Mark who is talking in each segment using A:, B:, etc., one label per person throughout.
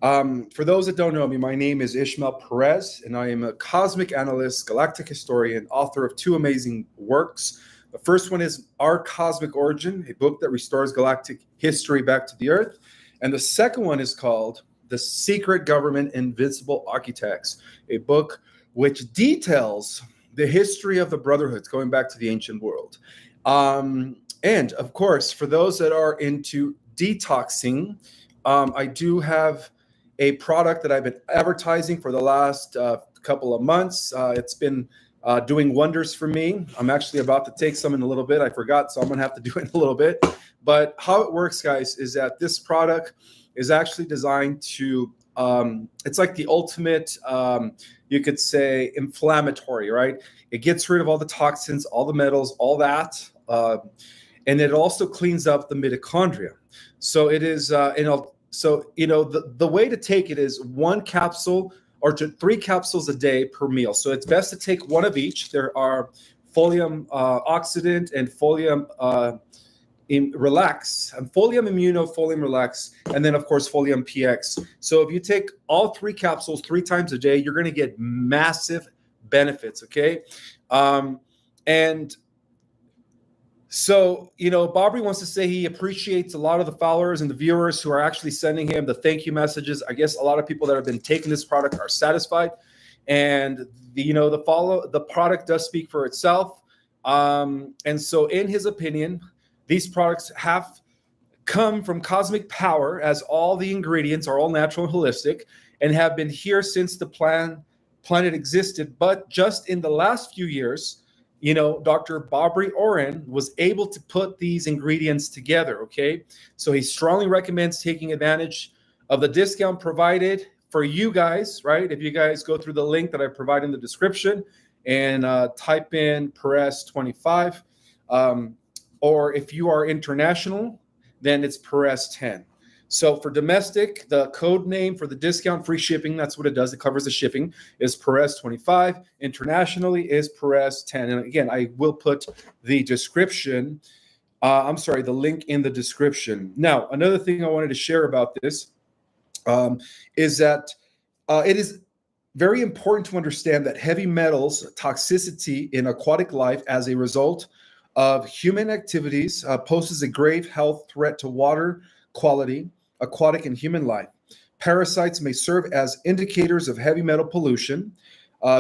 A: For those that don't know me, my name is Ismael Perez, and I am a cosmic analyst, galactic historian, author of two amazing works. The first one is Our Cosmic Origin, a book that restores galactic history back to the Earth. And the second one is called The Secret Government Invincible Architects, a book which details the history of the brotherhoods going back to the ancient world. And of course, for those that are into detoxing, I do have a product that I've been advertising for the last couple of months. It's been doing wonders for me. I'm actually about to take some in a little bit. I forgot, so I'm gonna have to do it in a little bit. But how it works, guys, is that this product is actually designed to, it's like the ultimate, you could say, inflammatory, right? It gets rid of all the toxins, all the metals, all that. And it also cleans up the mitochondria. So it is, the way to take it is one capsule or three capsules a day per meal. So it's best to take one of each. There are folium oxidant and folium relax, and folium immuno, folium relax, and then of course folium px. So if you take all three capsules 3 times a day, you're going to get massive benefits. Okay, and so, Bobby wants to say he appreciates a lot of the followers and the viewers who are actually sending him the thank you messages. I guess a lot of people that have been taking this product are satisfied, and the product does speak for itself. And so, in his opinion, these products have come from cosmic power, as all the ingredients are all natural and holistic, and have been here since the planet existed. But just in the last few years, Dr. Bobby Oren was able to put these ingredients together, okay? So he strongly recommends taking advantage of the discount provided for you guys, right? If you guys go through the link that I provide in the description and type in Perez 25, or if you are international, then it's Perez 10. So for domestic, the code name for the discount, free shipping, that's what it does. It covers the shipping, is Perez 25. Internationally is Perez 10. And again, I will put the description, the link in the description. Now, another thing I wanted to share about this is that it is very important to understand that heavy metals toxicity in aquatic life as a result of human activities poses a grave health threat to water quality, aquatic and human life. Parasites may serve as indicators of heavy metal pollution.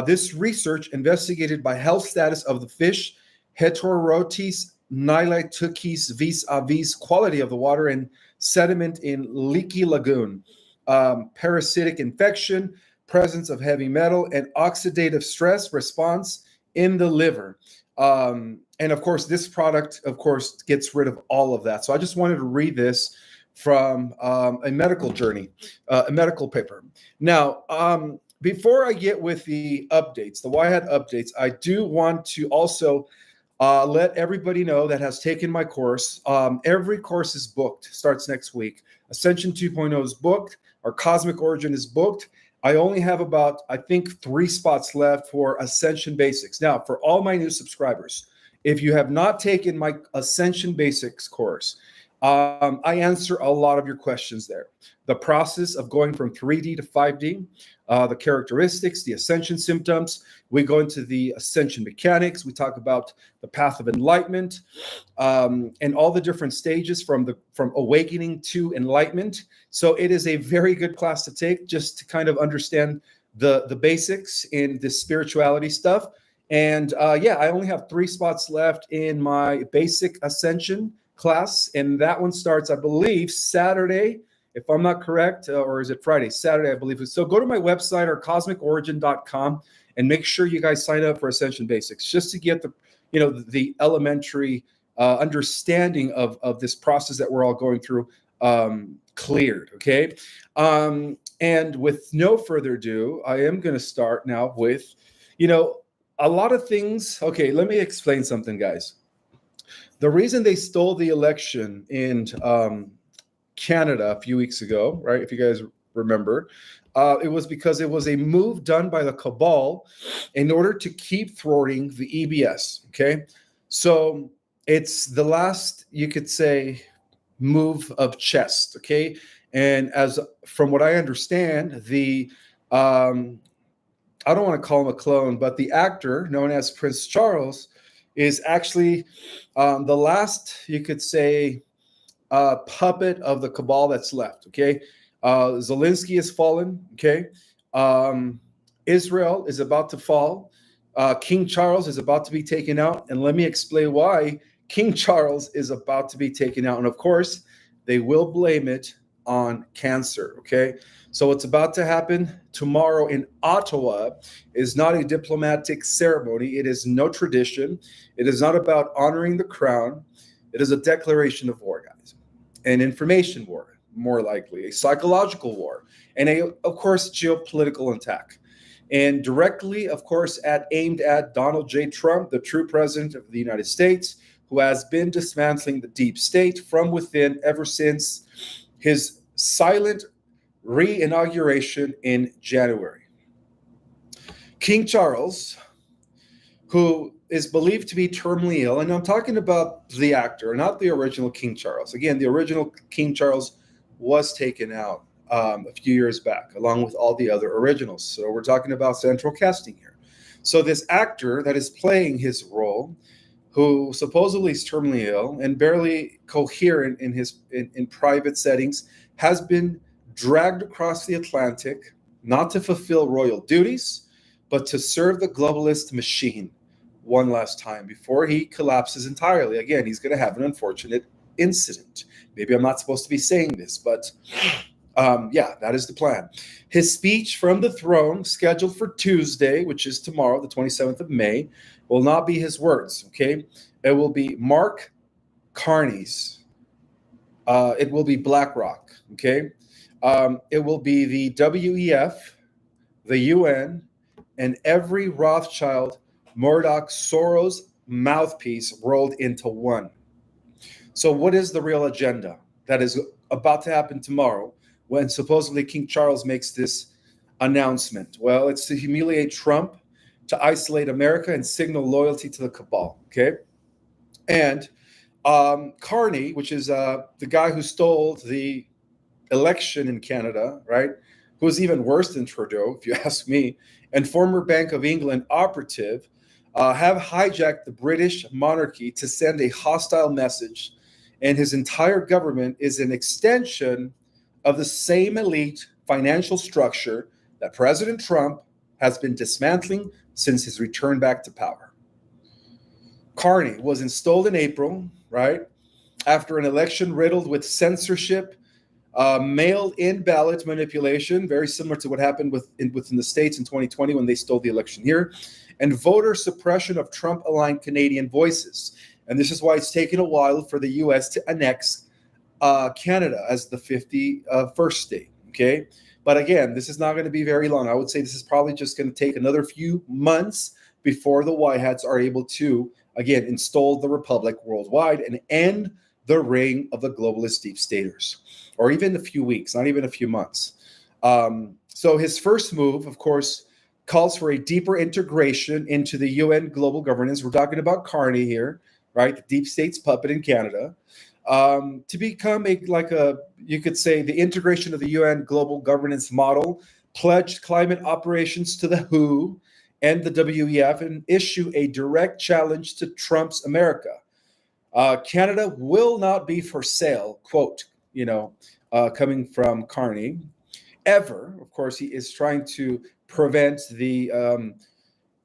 A: This research investigated by health status of the fish, Heterorotes niloticus vis-a-vis quality of the water and sediment in leaky lagoon, parasitic infection, presence of heavy metal, and oxidative stress response in the liver. And of course, this product, gets rid of all of that. So I just wanted to read this from a medical journey, a medical paper. Now, before I get with the updates, the YHAT updates, I do want to also let everybody know that has taken my course. Every course is booked, starts next week. Ascension 2.0 is booked. Our Cosmic Origin is booked. I only have about, 3 spots left for Ascension Basics. Now, for all my new subscribers, if you have not taken my Ascension Basics course, I answer a lot of your questions there. The process of going from 3D to 5D, the characteristics, the ascension symptoms. We go into the ascension mechanics. We talk about the path of enlightenment, and all the different stages from awakening to enlightenment. So it is a very good class to take, just to kind of understand the basics in this spirituality stuff. And I only have 3 spots left in my basic ascension class, and that one starts, I believe, Saturday, if I'm not correct, or is it Friday? Saturday, I believe. So go to my website, or cosmicorigin.com, and make sure you guys sign up for Ascension Basics, just to get the elementary understanding of this process that we're all going through cleared. Okay, and with no further ado, I am going to start now with a lot of things. Okay, let me explain something, guys. The reason they stole the election in Canada a few weeks ago, right, if you guys remember, it was because it was a move done by the cabal in order to keep thwarting the EBS, okay? So it's the last, you could say, move of chess, okay? And as from what I understand, the I don't want to call him a clone, but the actor known as Prince Charles is actually the last, you could say, puppet of the cabal that's left. Okay, Zelensky has fallen. Okay, um, Israel is about to fall. King Charles is about to be taken out, and let me explain why King Charles is about to be taken out. And of course, they will blame it on cancer. Okay, so what's about to happen tomorrow in Ottawa is not a diplomatic ceremony. It is no tradition. It is not about honoring the crown. It is a declaration of war, guys. An information war, more likely, a psychological war, and of course, geopolitical attack. And directly, of course, aimed at Donald J. Trump, the true president of the United States, who has been dismantling the deep state from within ever since his silent re-inauguration in January. King Charles, who is believed to be terminally ill, and I'm talking about the actor, not the original King Charles. Again, the original King Charles was taken out a few years back, along with all the other originals. So we're talking about central casting here. So this actor that is playing his role, who supposedly is terminally ill and barely coherent in private settings, has been dragged across the Atlantic, not to fulfill royal duties, but to serve the globalist machine one last time before he collapses entirely. Again, he's going to have an unfortunate incident. Maybe I'm not supposed to be saying this, but yeah, that is the plan. His speech from the throne, scheduled for Tuesday, which is tomorrow, the 27th of May, will not be his words, okay? It will be Mark Carney's. It will be BlackRock, okay? It will be the WEF, the UN, and every Rothschild, Murdoch, Soros mouthpiece rolled into one. So what is the real agenda that is about to happen tomorrow when supposedly King Charles makes this announcement? Well, it's to humiliate Trump, to isolate America, and signal loyalty to the cabal, okay? And Carney, which is the guy who stole the election in Canada, right? Who is even worse than Trudeau, if you ask me, and former Bank of England operative, have hijacked the British monarchy to send a hostile message. And his entire government is an extension of the same elite financial structure that President Trump has been dismantling since his return back to power. Carney was installed in April, right? After an election riddled with censorship, mailed-in ballot manipulation, very similar to what happened within the States in 2020 when they stole the election here, and voter suppression of Trump-aligned Canadian voices. And this is why it's taken a while for the U.S. to annex Canada as the 51st state, okay? But again, this is not going to be very long. I would say this is probably just going to take another few months before the White Hats are able to, again, install the Republic worldwide and end the reign of the globalist deep staters, or even a few weeks, not even a few months. So his first move, of course, calls for a deeper integration into the UN global governance. We're talking about Carney here, right? The deep state's puppet in Canada, to become you could say, the integration of the UN global governance model, pledged climate operations to the WHO and the WEF, and issue a direct challenge to Trump's America. Canada will not be for sale, quote, coming from Carney, ever. Of course, he is trying to prevent the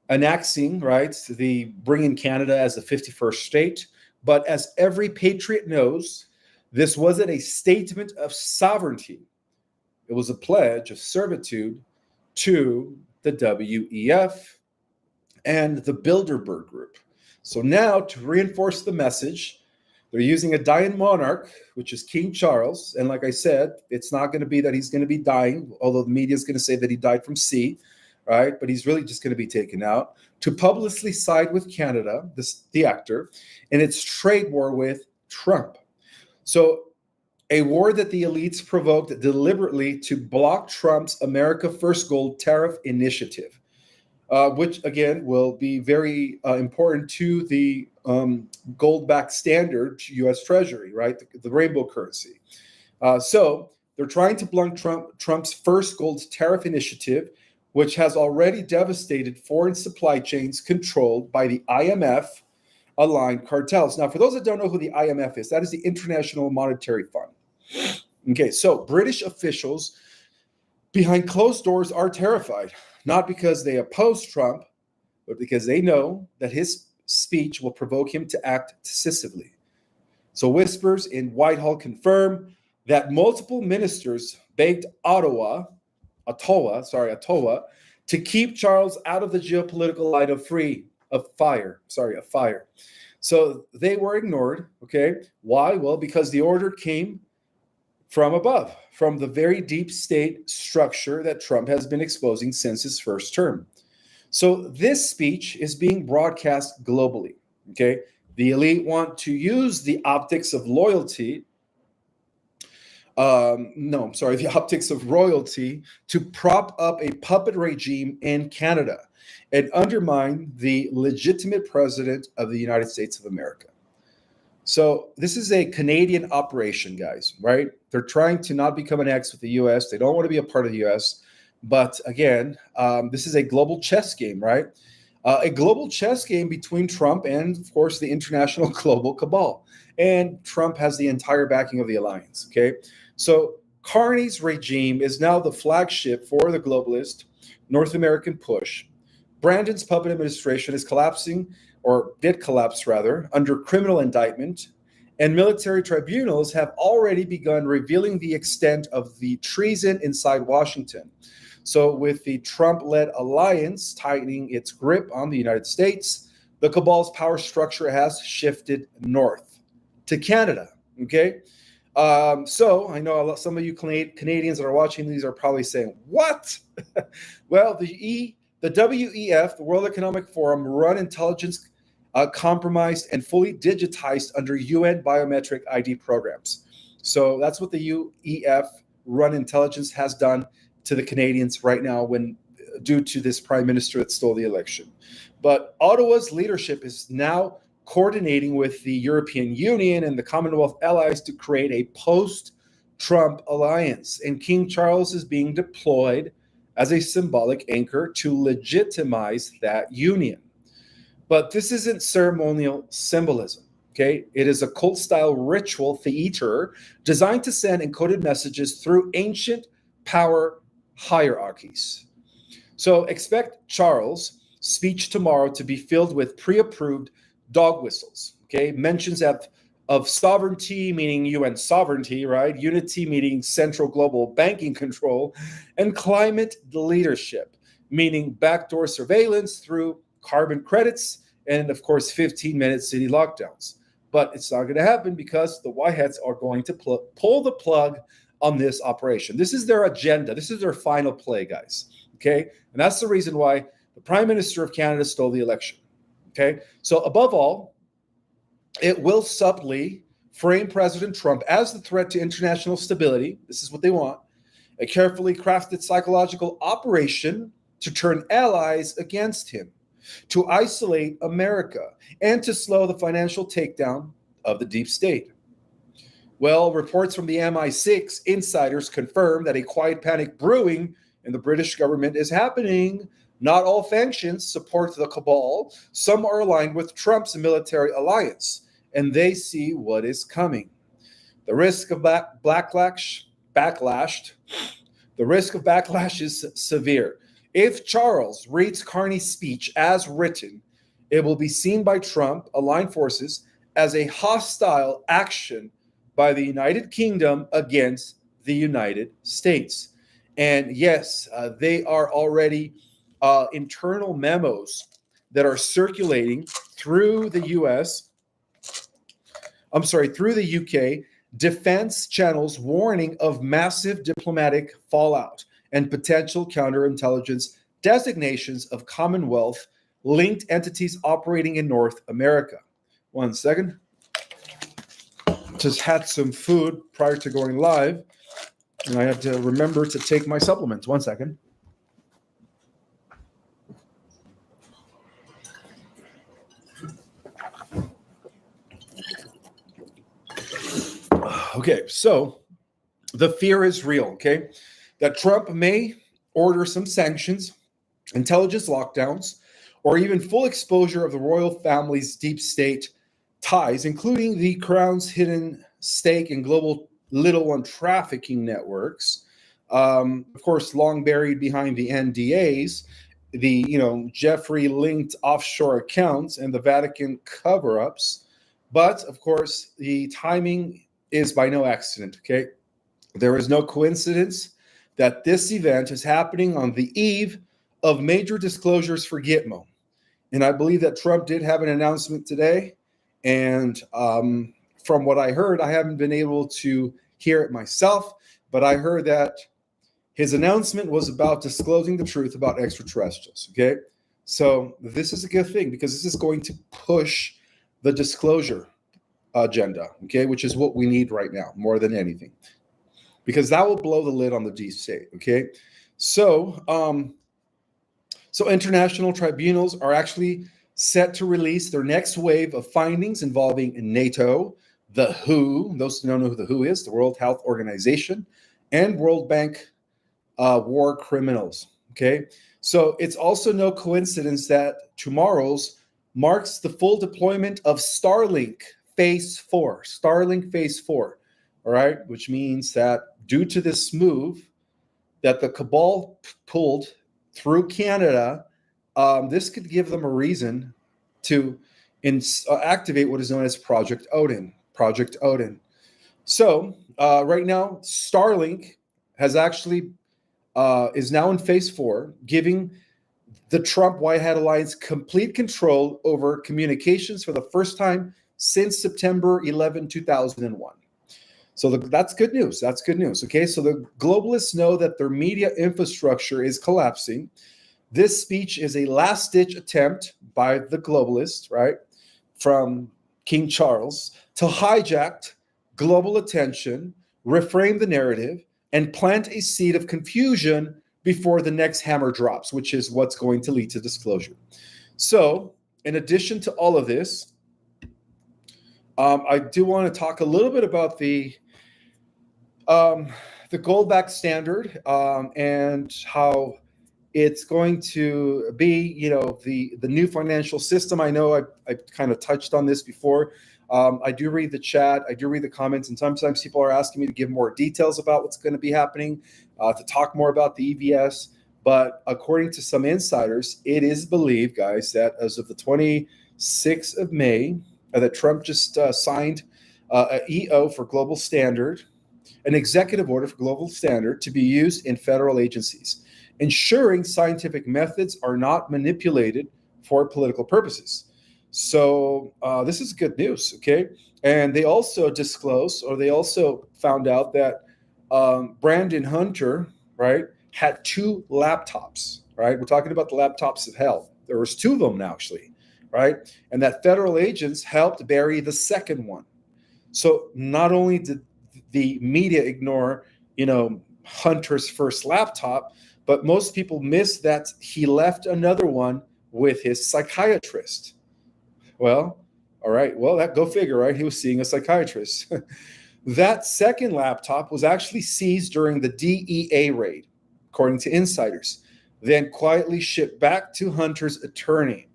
A: annexing, right, the bringing Canada as the 51st state. But as every patriot knows, this wasn't a statement of sovereignty. It was a pledge of servitude to the WEF and the Bilderberg Group. So now, to reinforce the message, they're using a dying monarch, which is King Charles. And like I said, it's not going to be that he's going to be dying, although the media is going to say that he died from C, right? But he's really just going to be taken out, to publicly side with Canada, the actor, in its trade war with Trump. So a war that the elites provoked deliberately to block Trump's America First Gold tariff initiative. Which, again, will be very important to the gold-backed standard U.S. Treasury, right? The rainbow currency. So they're trying to blunt Trump's first gold tariff initiative, which has already devastated foreign supply chains controlled by the IMF aligned cartels. Now, for those that don't know who the IMF is, that is the International Monetary Fund. Okay, so British officials behind closed doors are terrified, not because they oppose Trump, but because they know that his speech will provoke him to act decisively. So whispers in Whitehall confirm that multiple ministers begged Ottawa, to keep Charles out of the geopolitical line of fire. So they were ignored. Okay, why? Well, because the order came from above, from the very deep state structure that Trump has been exposing since his first term. So this speech is being broadcast globally. Okay, the elite want to use the optics of loyalty. The optics of royalty to prop up a puppet regime in Canada and undermine the legitimate president of the United States of America. So this is a Canadian operation, guys, right? They're trying to not become an X with the U.S. They don't want to be a part of the U.S. But again, this is a global chess game, right? A global chess game between Trump and, of course, the international global cabal. And Trump has the entire backing of the alliance, okay? So Carney's regime is now the flagship for the globalist North American push. Brandon's puppet administration is collapsing, or did collapse rather, under criminal indictment, and military tribunals have already begun revealing the extent of the treason inside Washington. So with the Trump-led alliance tightening its grip on the United States, the cabal's power structure has shifted north to Canada, okay? So I know some of you Canadians that are watching these are probably saying, what? Well, the WEF, the World Economic Forum, run intelligence compromised and fully digitized under UN biometric ID programs. So that's what the UEF run intelligence has done to the Canadians right now due to this prime minister that stole the election. But Ottawa's leadership is now coordinating with the European Union and the Commonwealth allies to create a post-Trump alliance. And King Charles is being deployed as a symbolic anchor to legitimize that union. But this isn't ceremonial symbolism, okay? It is a cult-style ritual theater designed to send encoded messages through ancient power hierarchies. So expect Charles' speech tomorrow to be filled with pre-approved dog whistles, okay? Mentions of sovereignty, meaning UN sovereignty, right? Unity, meaning central global banking control, and climate leadership, meaning backdoor surveillance through carbon credits and, of course, 15-minute city lockdowns. But it's not going to happen because the Whiteheads are going to pull the plug on this operation. This is their agenda. This is their final play, guys, okay? And that's the reason why the Prime Minister of Canada stole the election, okay? So above all, it will subtly frame President Trump as the threat to international stability. This is what they want. A carefully crafted psychological operation to turn allies against him, to isolate America, and to slow the financial takedown of the deep state. Well, reports from the MI6 insiders confirm that a quiet panic brewing in the British government is happening. Not all factions support the cabal. Some are aligned with Trump's military alliance, and they see what is coming. The risk of backlash is severe. If Charles reads Carney's speech as written, it will be seen by Trump aligned forces as a hostile action by the United Kingdom against the United States. And yes, they are already internal memos that are circulating through the through the UK defense channels warning of massive diplomatic fallout and potential counterintelligence designations of Commonwealth-linked entities operating in North America. 1 second. Just had some food prior to going live, and I had to remember to take my supplements. 1 second. Okay, so the fear is real, okay? That Trump may order some sanctions, intelligence lockdowns, or even full exposure of the royal family's deep state ties, including the crown's hidden stake in global little one trafficking networks. Of course, long buried behind the NDAs, the Jeffrey linked offshore accounts and the Vatican cover-ups. But of course, the timing is by no accident. Okay, there is no coincidence that this event is happening on the eve of major disclosures for Gitmo. And I believe that Trump did have an announcement today. And from what I heard, I haven't been able to hear it myself, but I heard that his announcement was about disclosing the truth about extraterrestrials. Okay. So this is a good thing because this is going to push the disclosure agenda, okay, which is what we need right now more than anything, because that will blow the lid on the deep state. Okay. So, so international tribunals are actually set to release their next wave of findings involving NATO, the WHO, those who don't know who the WHO is, the World Health Organization, and World Bank war criminals. Okay, so it's also no coincidence that tomorrow's marks the full deployment of Starlink Phase 4. Starlink Phase 4, all right, which means that due to this move that the cabal pulled through Canada, this could give them a reason to activate what is known as Project Odin. Project Odin. So right now, Starlink has actually is now in Phase 4, giving the Trump White Hat Alliance complete control over communications for the first time since September 11, 2001. So that's good news. That's good news. Okay, so the globalists know that their media infrastructure is collapsing. This speech is a last-ditch attempt by the globalists, right, from King Charles, to hijack global attention, reframe the narrative, and plant a seed of confusion before the next hammer drops, which is what's going to lead to disclosure. So, in addition to all of this, I do want to talk a little bit about the gold-backed standard and how it's going to be, the new financial system. I know I kind of touched on this before. I do read the chat, I do read the comments, and sometimes people are asking me to give more details about what's going to be happening, to talk more about the EVS. But according to some insiders, it is believed, guys, that as of the 26th of May, that Trump just signed an EO for Global Standard, an executive order for Global Standard to be used in federal agencies, ensuring scientific methods are not manipulated for political purposes. So this is good news, okay? And they also disclosed, or they also found out that Brandon Hunter, right, had 2 laptops, right? We're talking about the laptops of hell. There was 2 of them now, actually, right? And that federal agents helped bury the second one. So not only did the media ignore, Hunter's first laptop, but most people miss that he left another one with his psychiatrist. Well, all right. Well, go figure, right? He was seeing a psychiatrist. That second laptop was actually seized during the DEA raid, according to insiders, then quietly shipped back to Hunter's attorney.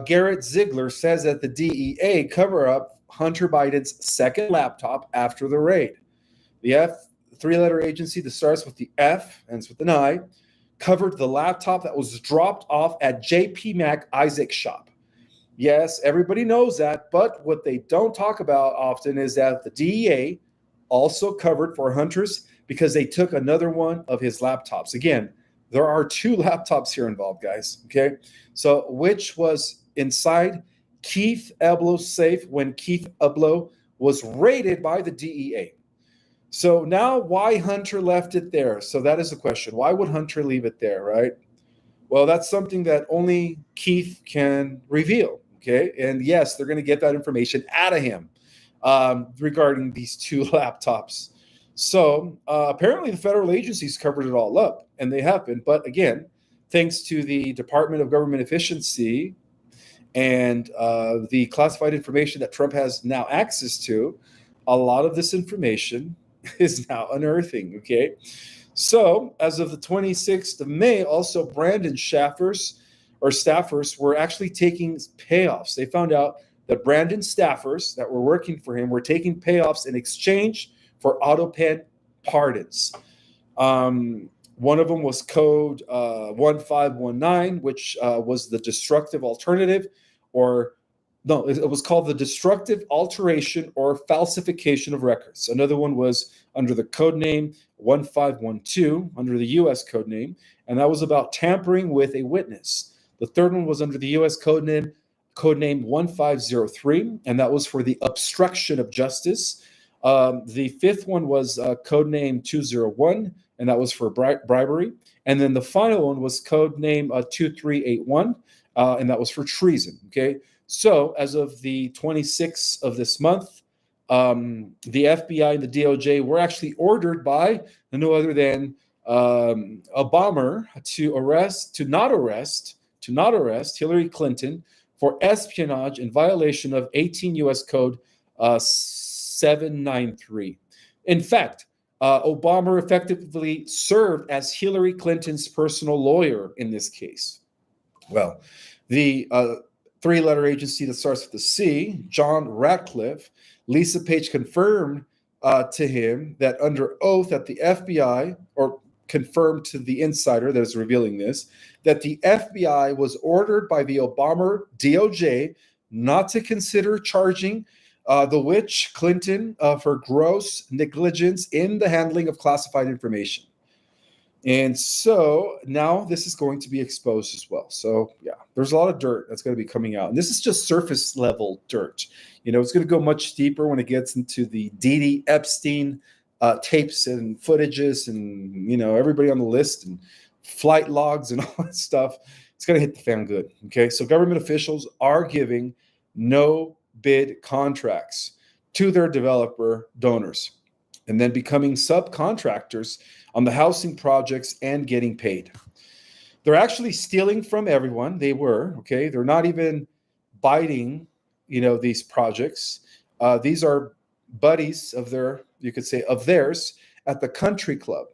A: Garrett Ziegler says that the DEA cover up Hunter Biden's second laptop after the raid. The three-letter agency that starts with the F, ends with an I, covered the laptop that was dropped off at JP Mac Isaac's shop. Yes, everybody knows that, but what they don't talk about often is that the DEA also covered for Hunter's because they took another one of his laptops. Again, there are 2 laptops here involved, guys, okay? So which was inside Keith Eblow's safe when Keith Eblow was raided by the DEA. So now why Hunter left it there? So that is the question. Why would Hunter leave it there, right? Well, that's something that only Keith can reveal, okay? And yes, they're going to get that information out of him regarding these 2 laptops. So apparently the federal agencies covered it all up, and they have been. But again, thanks to the Department of Government Efficiency and the classified information that Trump has now access to, a lot of this information is now unearthing. Okay. So as of the 26th of May, also Brandon staffers were actually taking payoffs. They found out that Brandon staffers that were working for him were taking payoffs in exchange for auto pen pardons. One of them was code 1519, which was the destructive alternative, or no, it was called the destructive alteration or falsification of records. Another one was under the code name 1512, under the US code name, and that was about tampering with a witness. The third one was under the US code name 1503, and that was for the obstruction of justice. The fifth one was code name 201, and that was for bribery. And then the final one was code name 2381, and that was for treason. Okay. So as of the 26th of this month, the FBI and the DOJ were actually ordered by no other than a bomber to not arrest Hillary Clinton for espionage in violation of 18 U.S. Code 793. In fact, Obama effectively served as Hillary Clinton's personal lawyer in this case. Well, the three-letter agency that starts with the C, John Ratcliffe, Lisa Page confirmed to him that under oath at the FBI, or confirmed to the insider that is revealing this, that the FBI was ordered by the Obama DOJ not to consider charging the witch Clinton for gross negligence in the handling of classified information. And so now this is going to be exposed as well. So yeah, there's a lot of dirt that's going to be coming out. And this is just surface level dirt. It's going to go much deeper when it gets into the Dee Dee Epstein tapes and footages and, everybody on the list and flight logs and all that stuff. It's going to hit the fan good. Okay. So government officials are giving no bid contracts to their developer donors and then becoming subcontractors on the housing projects and getting paid. They're actually stealing from everyone. They're not even biting, these projects. These are buddies of theirs at the country club.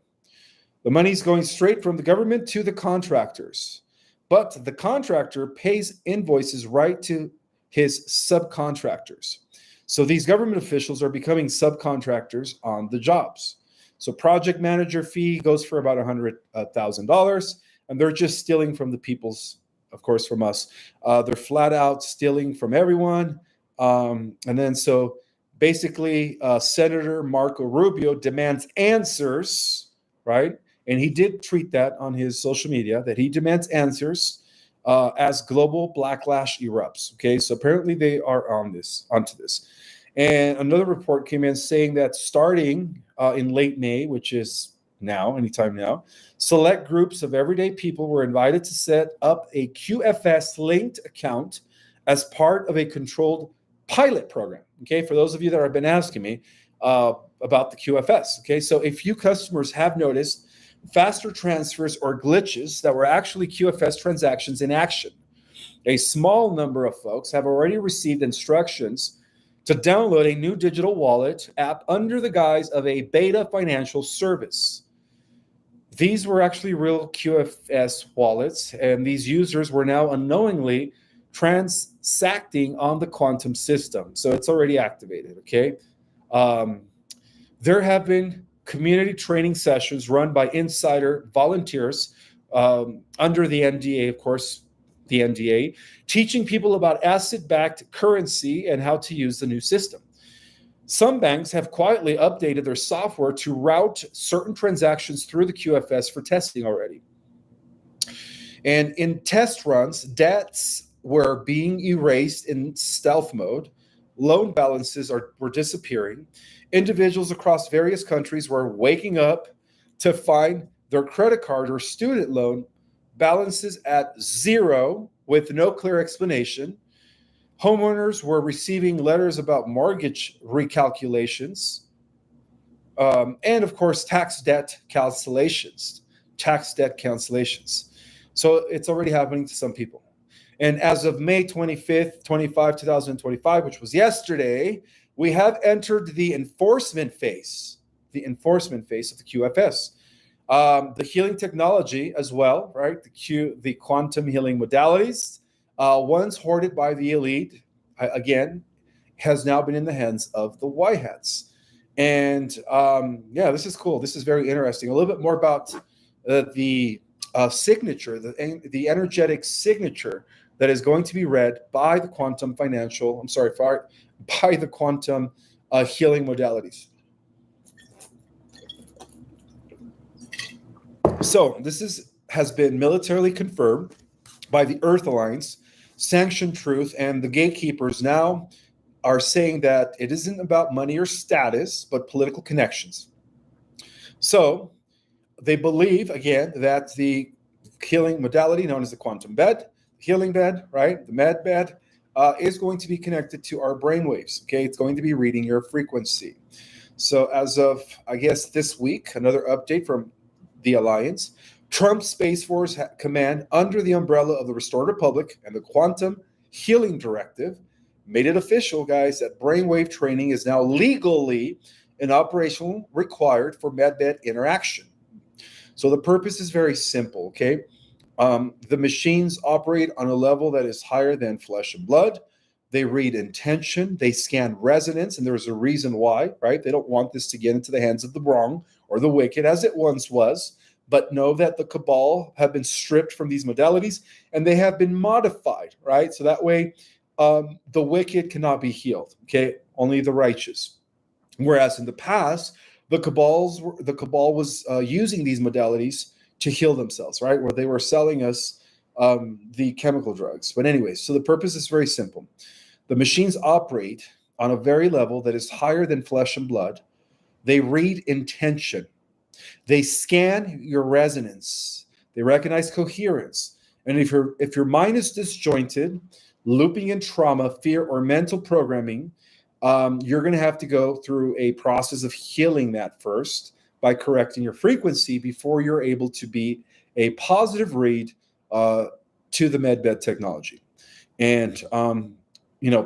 A: The money's going straight from the government to the contractors, but the contractor pays invoices right to his subcontractors. So these government officials are becoming subcontractors on the jobs. So project manager fee goes for about $100,000, and they're just stealing from the people's, of course, from us. They're flat out stealing from everyone. And then so basically, Senator Marco Rubio demands answers, right? And he did tweet that on his social media, that he demands answers as global backlash erupts. Okay, so apparently they are onto this. And another report came in saying that starting in late May, which is anytime now, select groups of everyday people were invited to set up a QFS linked account as part of a controlled pilot program. Okay, for those of you that have been asking me about the QFS. Okay, so a few customers have noticed faster transfers or glitches that were actually QFS transactions in action. A small number of folks have already received instructions to download a new digital wallet app under the guise of a beta financial service. These were actually real QFS wallets, and these users were now unknowingly transacting on the quantum system. So it's already activated, okay? There have been community training sessions run by insider volunteers under the NDA, of course, the NDA, teaching people about asset-backed currency and how to use the new system. Some banks have quietly updated their software to route certain transactions through the QFS for testing already. And in test runs, debts were being erased in stealth mode. Loan balances were disappearing. Individuals across various countries were waking up to find their credit card or student loan balances at zero with no clear explanation. Homeowners were receiving letters about mortgage recalculations, and of course, tax debt cancellations. So it's already happening to some people. And as of May 25th, 2025, which was yesterday, we have entered the enforcement phase the enforcement phase of the QFS. The healing technology as well, right? The quantum healing modalities, once hoarded by the elite, again, has now been in the hands of the white hats. And yeah, this is cool. This is very interesting. A little bit more about the signature, the energetic signature that is going to be read by the quantum by the quantum healing modalities. So this has been militarily confirmed by the Earth Alliance, sanctioned truth, and the gatekeepers now are saying that it isn't about money or status, but political connections. So they believe, again, that the healing modality known as the quantum bed, healing bed, right, the med bed, is going to be connected to our brainwaves, okay? It's going to be reading your frequency. So as of, I guess, this week, another update from the Alliance, Trump's Space Force Command, under the umbrella of the Restored Republic and the Quantum Healing Directive, made it official, guys, that brainwave training is now legally and operational required for medbed interaction. So the purpose is very simple, okay? The machines operate on a level that is higher than flesh and blood. They read intention, they scan resonance, and there's a reason why, right? They don't want this to get into the hands of the wrong or the wicked, as it once was. But know that the cabal have been stripped from these modalities and they have been modified, right? So that way, the wicked cannot be healed, okay? Only the righteous. Whereas in the past, the cabal was using these modalities to heal themselves, right? Where they were selling us the chemical drugs. But anyways, so the purpose is very simple. The machines operate on a very level that is higher than flesh and blood. They read intention. They scan your resonance. They recognize coherence. And if your mind is disjointed, looping in trauma, fear, or mental programming, you're going to have to go through a process of healing that first by correcting your frequency before you're able to be a positive read to the medbed technology. And,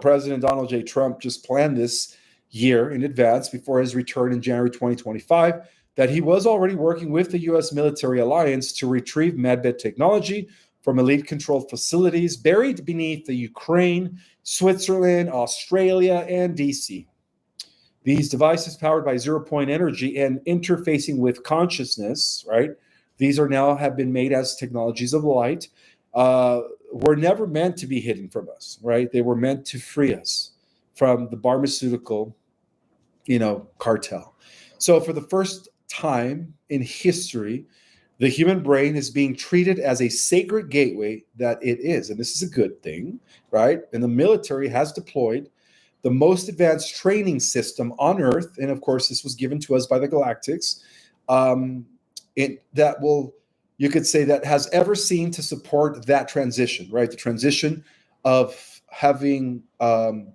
A: President Donald J. Trump just planned this year in advance before his return in January 2025 that he was already working with the U.S. military alliance to retrieve medbed technology from elite-controlled facilities buried beneath the Ukraine, Switzerland, Australia, and D.C. These devices powered by zero-point energy and interfacing with consciousness, right? These have been made as technologies of light, were never meant to be hidden from us, right? They were meant to free us from the pharmaceutical, cartel. So for the first time in history, the human brain is being treated as a sacred gateway that it is. And this is a good thing, right? And the military has deployed the most advanced training system on Earth. And of course, this was given to us by the Galactics. You could say that has ever seen to support that transition, right? The transition of having an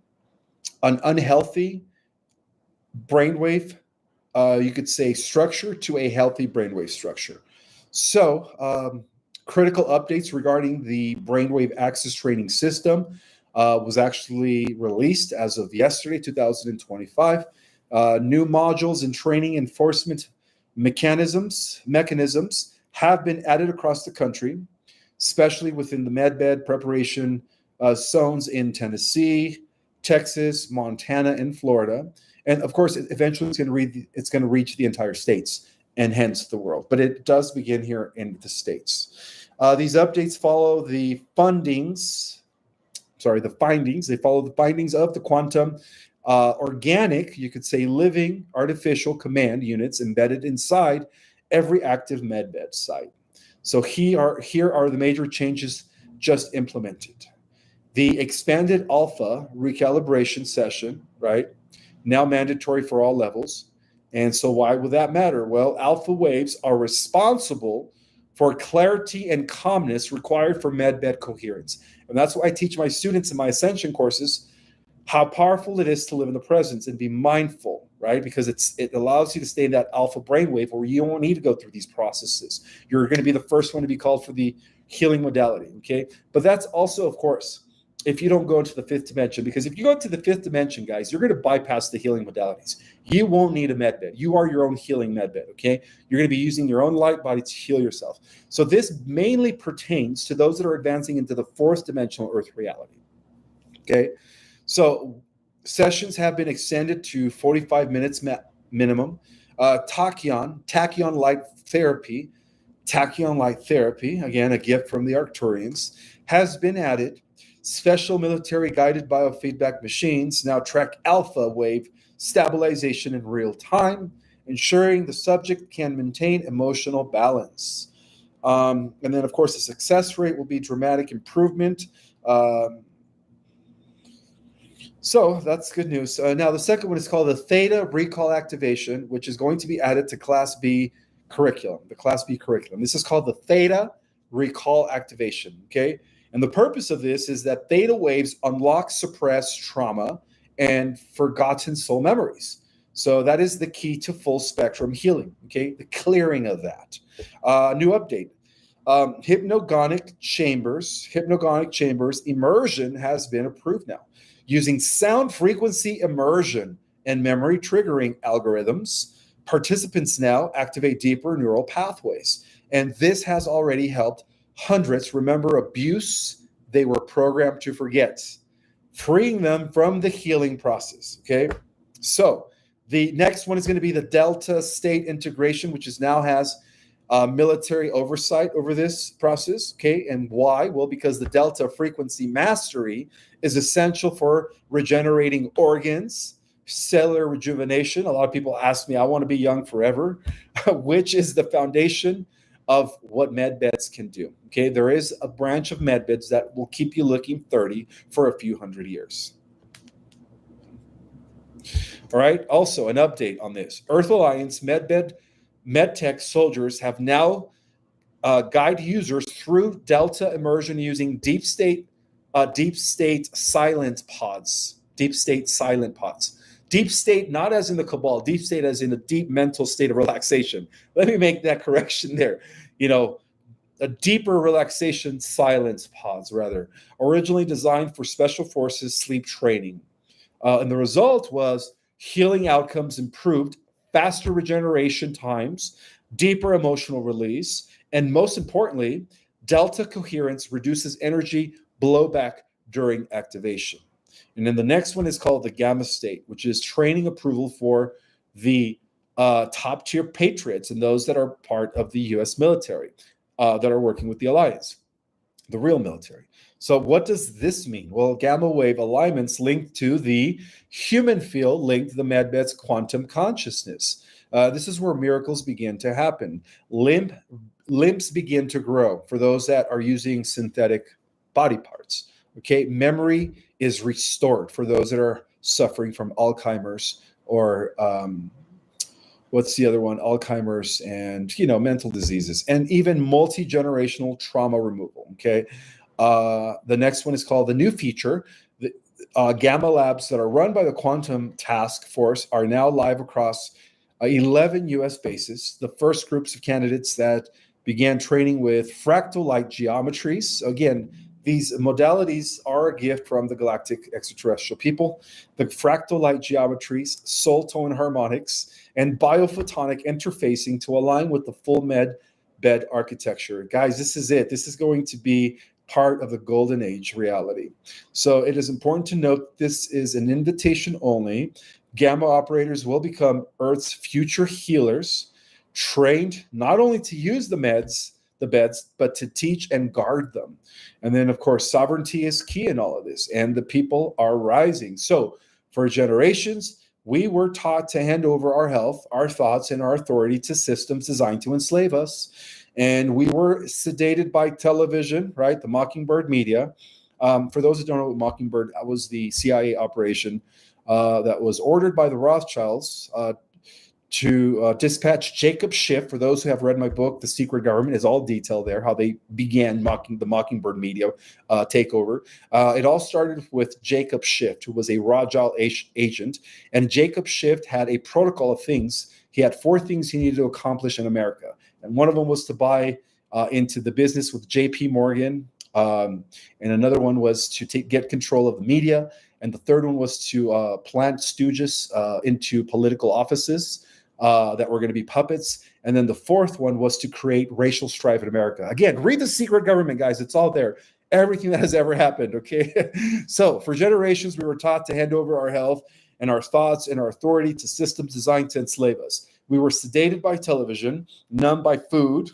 A: unhealthy brainwave, you could say, structure to a healthy brainwave structure. So critical updates regarding the brainwave access training system was actually released as of yesterday, 2025. New modules and training enforcement mechanisms have been added across the country, especially within the medbed preparation zones in Tennessee, Texas, Montana, and Florida. And of course, eventually it's going to reach the entire states and hence the world. But it does begin here in the states. These updates follow the findings. They follow the findings of the quantum organic, you could say, living artificial command units embedded inside every active medbed site. So here are the major changes just implemented. The expanded alpha recalibration session, right? Now mandatory for all levels. And so why would that matter? Well, alpha waves are responsible for clarity and calmness required for medbed coherence. And that's why I teach my students in my Ascension courses how powerful it is to live in the presence and be mindful, right? Because it allows you to stay in that alpha brainwave where you don't need to go through these processes. You're going to be the first one to be called for the healing modality, okay? But that's also, of course, if you don't go into the fifth dimension, because if you go into the fifth dimension, guys, you're going to bypass the healing modalities. You won't need a med bed. You are your own healing med bed, okay? You're going to be using your own light body to heal yourself. So this mainly pertains to those that are advancing into the fourth dimensional earth reality, okay? So sessions have been extended to 45 minutes minimum. Tachyon light therapy, again, a gift from the Arcturians, has been added. Special military guided biofeedback machines now track alpha wave stabilization in real time, ensuring the subject can maintain emotional balance. And then, of course, the success rate will be dramatic improvement. So that's good news. Now, the second one is called the Theta Recall Activation, which is going to be added to Class B curriculum, the Class B curriculum. This is called the Theta Recall Activation, okay? And the purpose of this is that theta waves unlock suppressed trauma and forgotten soul memories. So that is the key to full spectrum healing, okay? The clearing of that. New update. Hypnagogic chambers immersion has been approved now, using sound frequency immersion and memory triggering algorithms. Participants now activate deeper neural pathways, and this has already helped hundreds remember abuse they were programmed to forget, freeing them from the healing process, okay? So the next one is going to be the Delta State Integration, which now has military oversight over this process, okay? And why? Well, because the Delta frequency mastery is essential for regenerating organs, cellular rejuvenation. A lot of people ask me, I want to be young forever, which is the foundation of what med beds can do, okay? There is a branch of med beds that will keep you looking 30 for a few hundred years. All right, also an update on this. Earth Alliance MedTech soldiers have now guide users through Delta immersion using deep state silent pods. Deep state silent pods. Deep state, not as in the cabal, deep state as in a deep mental state of relaxation. Let me make that correction there. You know, a deeper relaxation silence pods, rather. Originally designed for special forces sleep training. And the result was healing outcomes improved, faster regeneration times, deeper emotional release, and most importantly, Delta coherence reduces energy blowback during activation. And then the next one is called the Gamma State, which is training approval for the top tier patriots and those that are part of the U.S. military that are working with the Alliance, the real military. So what does this mean? Well, gamma wave alignments linked to the human field, linked to the MedBed's quantum consciousness. This is where miracles begin to happen. Limps begin to grow for those that are using synthetic body parts. Okay, memory is restored for those that are suffering from Alzheimer's or what's the other one? Alzheimer's and mental diseases, and even multi-generational trauma removal. Okay, the next one is called the new feature. The Gamma Labs that are run by the Quantum Task Force are now live across 11 U.S. bases. The first groups of candidates that began training with fractal light geometries. Again, these modalities are a gift from the galactic extraterrestrial people. The fractal light geometries, soul tone harmonics, and biophotonic interfacing to align with the full med bed architecture. Guys, this is it. This is going to be part of the golden age reality. So it is important to note this is an invitation only. Gamma operators will become Earth's future healers, trained not only to use the beds, but to teach and guard them. And then, of course, sovereignty is key in all of this, and the people are rising. So for generations, we were taught to hand over our health, our thoughts, and our authority to systems designed to enslave us. And we were sedated by television, right? The Mockingbird media. For those who don't know what Mockingbird, that was the CIA operation that was ordered by the Rothschilds to dispatch Jacob Schiff. For those who have read my book, The Secret Government, is all detailed there, how they began the Mockingbird media takeover. It all started with Jacob Schiff, who was a Rothschild agent. And Jacob Schiff had a protocol of things. He had 4 things he needed to accomplish in America. And one of them was to buy into the business with J.P. Morgan, And another one was to get control of the media. And the third one was to plant stooges into political offices that were going to be puppets. And then the fourth one was to create racial strife in America. Again, read The Secret Government, guys. It's all there. Everything that has ever happened, okay? So for generations, we were taught to hand over our health and our thoughts and our authority to systems designed to enslave us. We were sedated by television, numbed by food,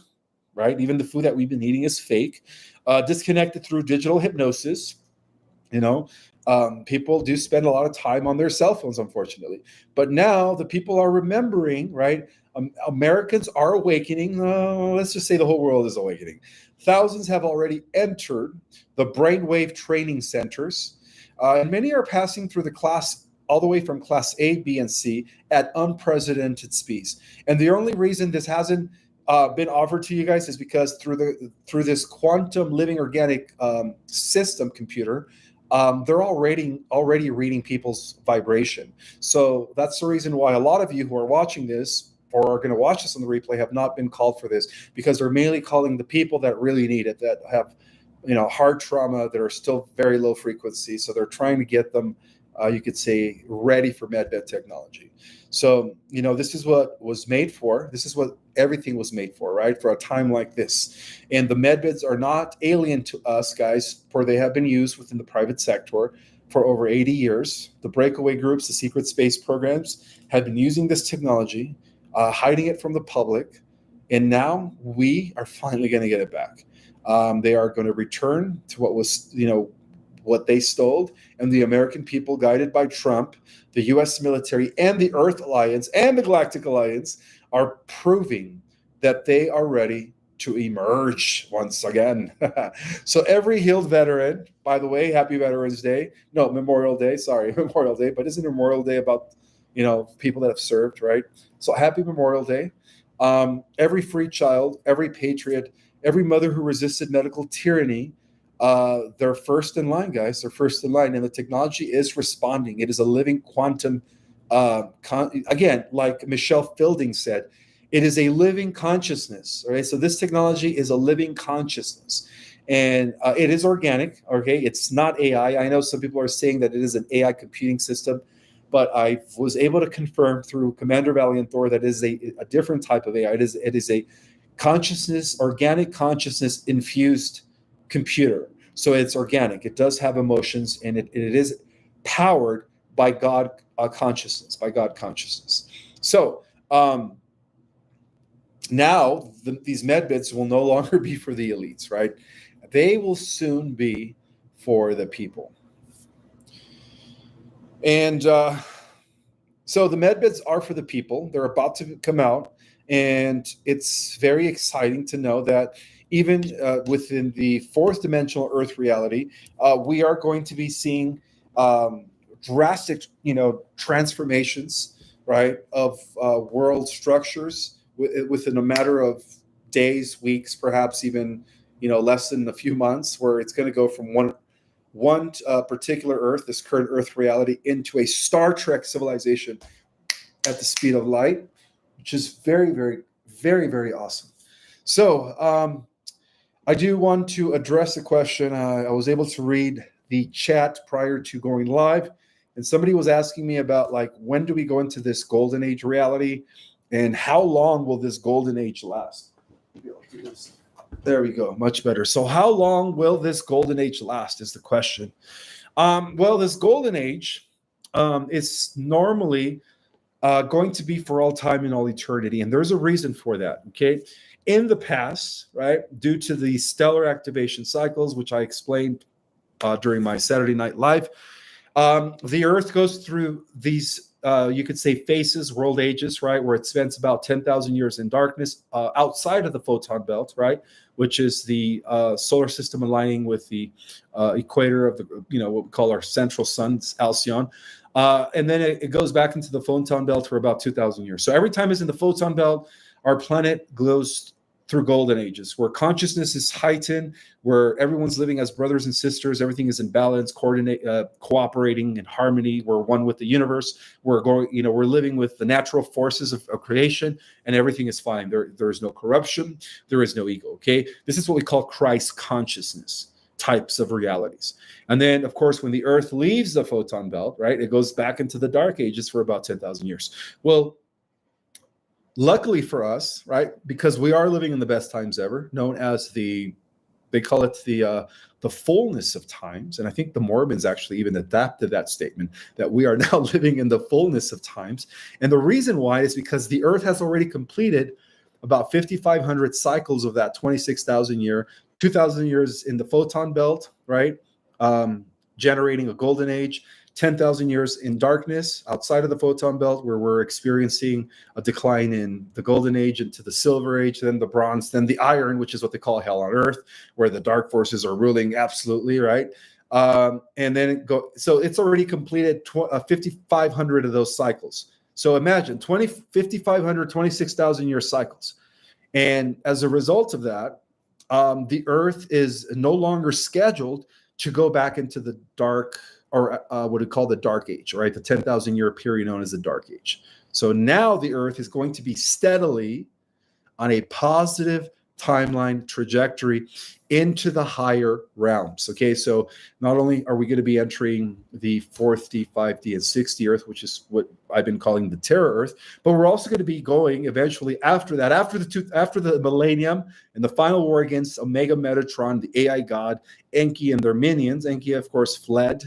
A: right? Even the food that we've been eating is fake, disconnected through digital hypnosis. People do spend a lot of time on their cell phones, unfortunately. But now the people are remembering, right? Americans are awakening. Let's just say the whole world is awakening. Thousands have already entered the brainwave training centers, and many are passing through the class all the way from class A, B, and C at unprecedented speeds. And the only reason this hasn't been offered to you guys is because through this quantum living organic system computer, they're already reading people's vibration. So that's the reason why a lot of you who are watching this or are going to watch this on the replay have not been called for this, because they're mainly calling the people that really need it, that have heart trauma, that are still very low frequency. So they're trying to get them, you could say, ready for medbed technology. So, this is what was made for. This is what everything was made for, right? For a time like this. And the medbeds are not alien to us, guys, for they have been used within the private sector for over 80 years. The breakaway groups, the secret space programs have been using this technology, hiding it from the public. And now we are finally going to get it back. They are going to return to what was, what they stole. And the American people, guided by Trump, the U.S. military, and the Earth Alliance, and the Galactic Alliance, are proving that they are ready to emerge once again. So every healed veteran, by the way, happy Veterans Day. No, Memorial Day, sorry, Memorial Day. But isn't Memorial Day about, people that have served, right? So happy Memorial Day. Every free child, every patriot, every mother who resisted medical tyranny, they're first in line, guys. They're first in line, and the technology is responding. It is a living quantum. Again, like Michelle Fielding said, it is a living consciousness. All right, so this technology is a living consciousness, and it is organic. Okay, it's not AI. I know some people are saying that it is an AI computing system, but I was able to confirm through Commander Valiant Thor that it is a different type of AI. It is a consciousness, organic consciousness infused computer. So it's organic. It does have emotions, and it is powered by God consciousness, So now these medbeds will no longer be for the elites, right? They will soon be for the people. And so the medbeds are for the people. They're about to come out, and it's very exciting to know that even within the fourth dimensional Earth reality, we are going to be seeing drastic, transformations, right, of world structures within a matter of days, weeks, perhaps even, less than a few months, where it's going to go from one particular Earth, this current Earth reality, into a Star Trek civilization at the speed of light, which is very, very, very, very awesome. So I do want to address a question. I was able to read the chat prior to going live, and somebody was asking me about, like, when do we go into this golden age reality, and how long will this golden age last? There we go, much better. So how long will this golden age last is the question. Well, this golden age is normally going to be for all time and all eternity, and there's a reason for that, okay? In the past, right, due to the stellar activation cycles, which I explained during my Saturday Night Live, the Earth goes through these, you could say, phases, world ages, right, where it spends about 10,000 years in darkness outside of the photon belt, right, which is the solar system aligning with the equator of the, what we call our central sun, Alcyon. And then it goes back into the photon belt for about 2,000 years. So every time it's in the photon belt, our planet goes through golden ages, where consciousness is heightened, where everyone's living as brothers and sisters, everything is in balance, cooperating in harmony. We're one with the universe. We're going, we're living with the natural forces of creation, and everything is fine. There is no corruption. There is no ego. Okay, this is what we call Christ consciousness. types of realities. And then, of course, when the Earth leaves the photon belt, right, it goes back into the dark ages for about 10,000 years. Well, luckily for us, right, because we are living in the best times ever, known as they call it the fullness of times. And I think the Mormons actually even adapted that statement that we are now living in the fullness of times. And the reason why is because the Earth has already completed about 5,500 cycles of that 26,000 year, 2,000 years in the photon belt, right? Generating a golden age, 10,000 years in darkness outside of the photon belt, where we're experiencing a decline in the golden age into the silver age, then the bronze, then the iron, which is what they call hell on earth, where the dark forces are ruling absolutely, right? And then so it's already completed 5,500 of those cycles. So imagine 5,500, 26,000 year cycles. And as a result of that, the Earth is no longer scheduled to go back into the dark, or what we call the dark age, right? The 10,000 year period known as the dark age. So now the Earth is going to be steadily on a positive timeline trajectory into the higher realms. Okay, so not only are we going to be entering the 4th, 5D, and 6D Earth, which is what I've been calling the Terra Earth, but we're also going to be going eventually after that, after the millennium and the final war against Omega Metatron, the AI god, Enki and their minions. Enki, of course, fled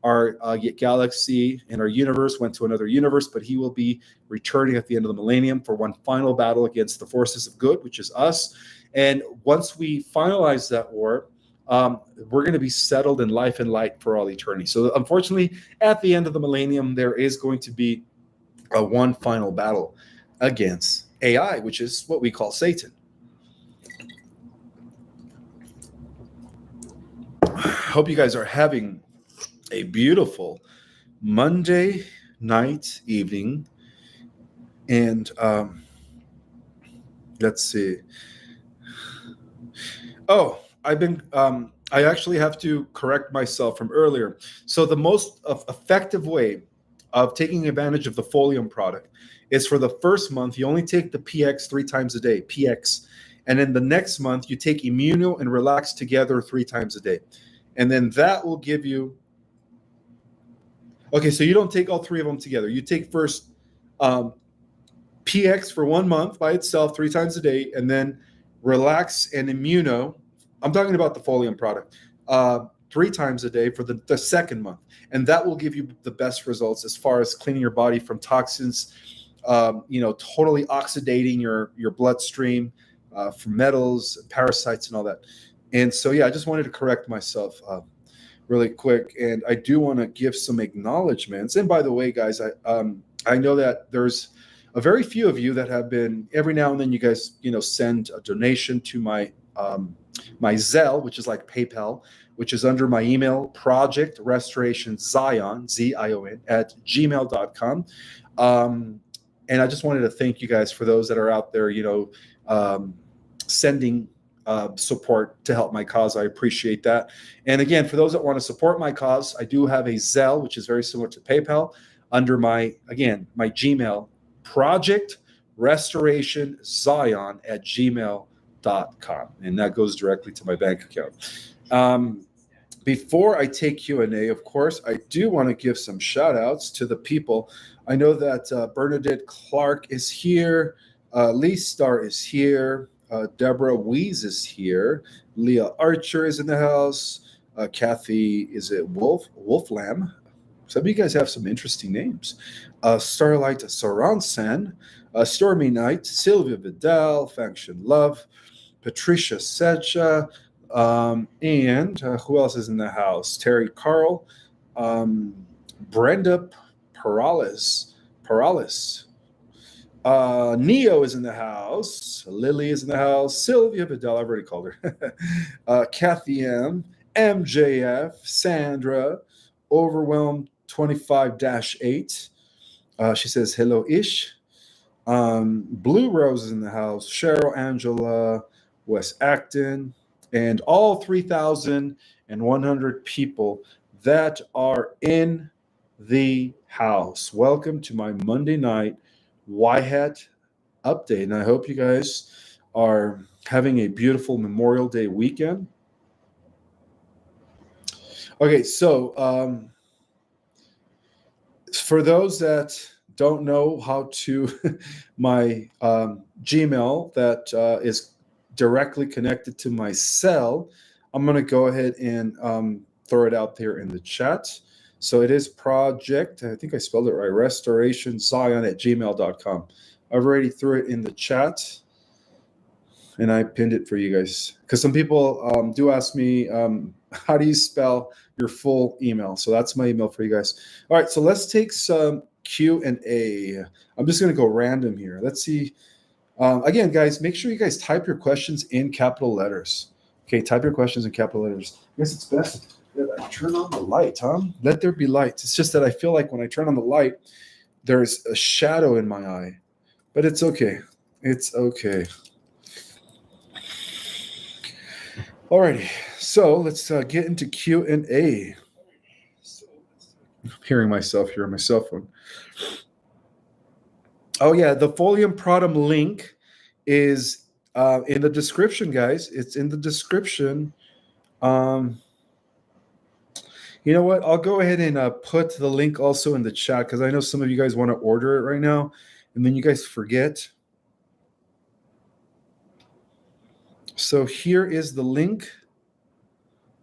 A: our galaxy and our universe, went to another universe, but he will be returning at the end of the millennium for one final battle against the forces of good, which is us. And once we finalize that war, we're going to be settled in life and light for all eternity. So unfortunately, at the end of the millennium, there is going to be one final battle against AI, which is what we call Satan. Hope you guys are having a beautiful Monday night, evening. And let's see. Oh, I actually have to correct myself from earlier. So the most effective way of taking advantage of the Folium product is for the first month, you only take the PX 3 times a day, PX. And then the next month, you take Immuno and Relax together 3 times a day. And then that will give you, okay, so you don't take all 3 of them together. You take first PX for 1 month by itself 3 times a day, and then Relax and Immuno, I'm talking about the Folium product, 3 times a day for the second month. And that will give you the best results as far as cleaning your body from toxins, totally oxidating your bloodstream from metals, parasites, and all that. And so, yeah, I just wanted to correct myself really quick. And I do want to give some acknowledgments. And by the way, guys, I know that there's a very few of you that have been, every now and then you guys, send a donation to my Zelle, which is like PayPal, which is under my email, Project Restoration Zion, Zion, at gmail.com. And I just wanted to thank you guys for those that are out there, sending support to help my cause. I appreciate that. And again, for those that want to support my cause, I do have a Zelle, which is very similar to PayPal, under my Gmail, Project Restoration Zion at gmail.com. And that goes directly to my bank account. Before I take Q&A, of course, I do want to give some shout outs to the people. I know that Bernadette Clark is here. Lee Starr is here. Deborah Wees is here. Leah Archer is in the house. Kathy, is it Wolflam? Some of you guys have some interesting names. Starlight Soransen, Stormy Night, Sylvia Vidal, Faction Love, Patricia Secha, and who else is in the house? Terry Carl, Brenda Perales. Neo is in the house. Lily is in the house. Sylvia Vidal, I've already called her. Kathy M, MJF, Sandra, Overwhelmed 25-8. She says, hello-ish. Blue Rose is in the house. Cheryl, Angela, Wes Acton, and all 3,100 people that are in the house. Welcome to my Monday night YHAT update. And I hope you guys are having a beautiful Memorial Day weekend. Okay, so for those that don't know how to, my Gmail that is directly connected to my cell, I'm going to go ahead and throw it out there in the chat. So it is project, I think I spelled it right, restorationzion@gmail.com. I've already threw it in the chat and I pinned it for you guys. Because some people do ask me, how do you spell your full email? So that's my email for you guys. All right, so let's take some Q&A. I'm just going to go random here. Let's see. Again, guys, make sure you guys type your questions in capital letters. Okay, type your questions in capital letters. I guess it's best that I turn on the light, huh? Let there be light. It's just that I feel like when I turn on the light, there's a shadow in my eye. But it's okay. It's okay. Alrighty, so let's get into Q&A. I'm hearing myself here on my cell phone. Oh yeah, the Folium Pratum link is in the description, guys. It's in the description. You know what? I'll go ahead and put the link also in the chat because I know some of you guys want to order it right now, and then you guys forget. So here is the link.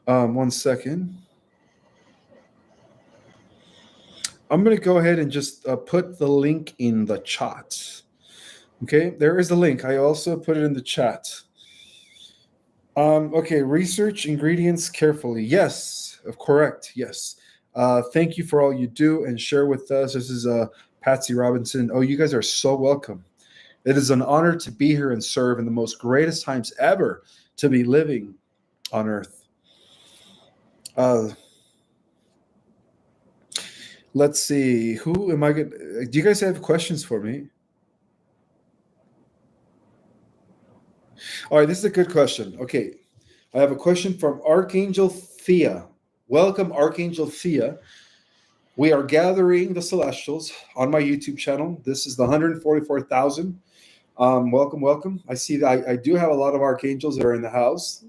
A: 1 second. I'm going to go ahead and just put the link in the chat. Okay, there is the link. I also put it in the chat. Okay, research ingredients carefully. Yes, correct. Yes. Thank you for all you do and share with us. This is Patsy Robinson. Oh, you guys are so welcome. It is an honor to be here and serve in the most greatest times ever to be living on earth. Let's see. Who am I going to... Do you guys have questions for me? All right, this is a good question. Okay, I have a question from Archangel Thea. Welcome, Archangel Thea. We are gathering the Celestials on my YouTube channel. This is the 144,000. Welcome, welcome. I see that I do have a lot of archangels that are in the house,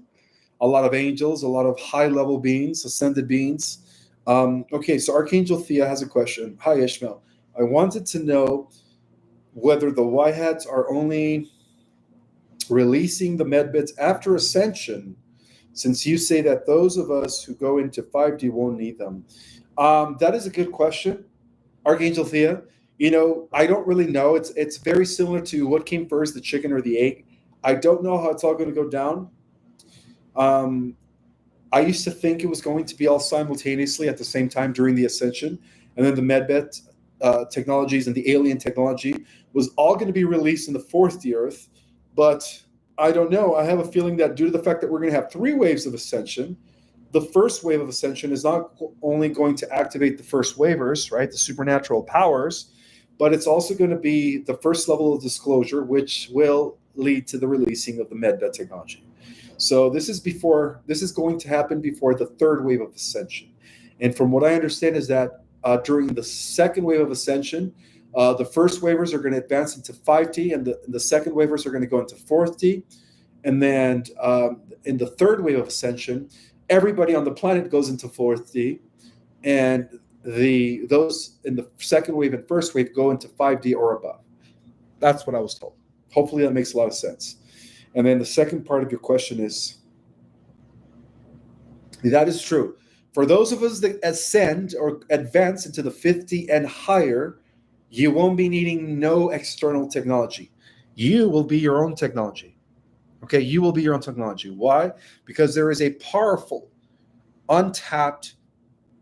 A: a lot of angels, a lot of high-level beings, ascended beings. Okay, so Archangel Thea has a question. Hi, Ishmael. I wanted to know whether the white hats are only releasing the medbits after ascension, since you say that those of us who go into 5D won't need them. That is a good question, Archangel Thea. You know, I don't really know. It's very similar to what came first, the chicken or the egg. I don't know how it's all going to go down. I used to think it was going to be all simultaneously at the same time during the ascension, and then the medbit technologies and the alien technology was all going to be released in the fourth D Earth. But I don't know. I have a feeling that due to the fact that we're going to have 3 waves of ascension, the first wave of ascension is not only going to activate the first wavers, right, the supernatural powers, but it's also going to be the first level of disclosure, which will lead to the releasing of the medbit technology. So this is going to happen before the 3rd wave of ascension. And from what I understand is that during the 2nd wave of ascension, the first wavers are going to advance into 5D, and the second wavers are going to go into 4th D. And then in the 3rd wave of ascension, everybody on the planet goes into 4th D, and those in the 2nd wave and 1st wave go into 5D or above. That's what I was told. Hopefully that makes a lot of sense. And then the second part of your question is, that is true. For those of us that ascend or advance into the 5th D and higher, you won't be needing no external technology. You will be your own technology. Okay, you will be your own technology. Why? Because there is a powerful, untapped,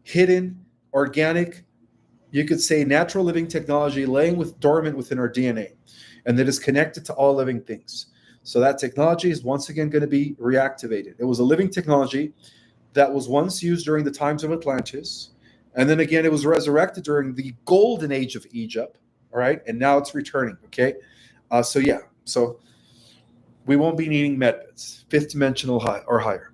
A: hidden, organic, you could say natural living technology laying dormant within our DNA, and that is connected to all living things. So that technology is once again going to be reactivated. It was a living technology that was once used during the times of Atlantis, and then again it was resurrected during the golden age of Egypt, all right? And now it's returning, okay? So we won't be needing medbits, 5th dimensional high or higher.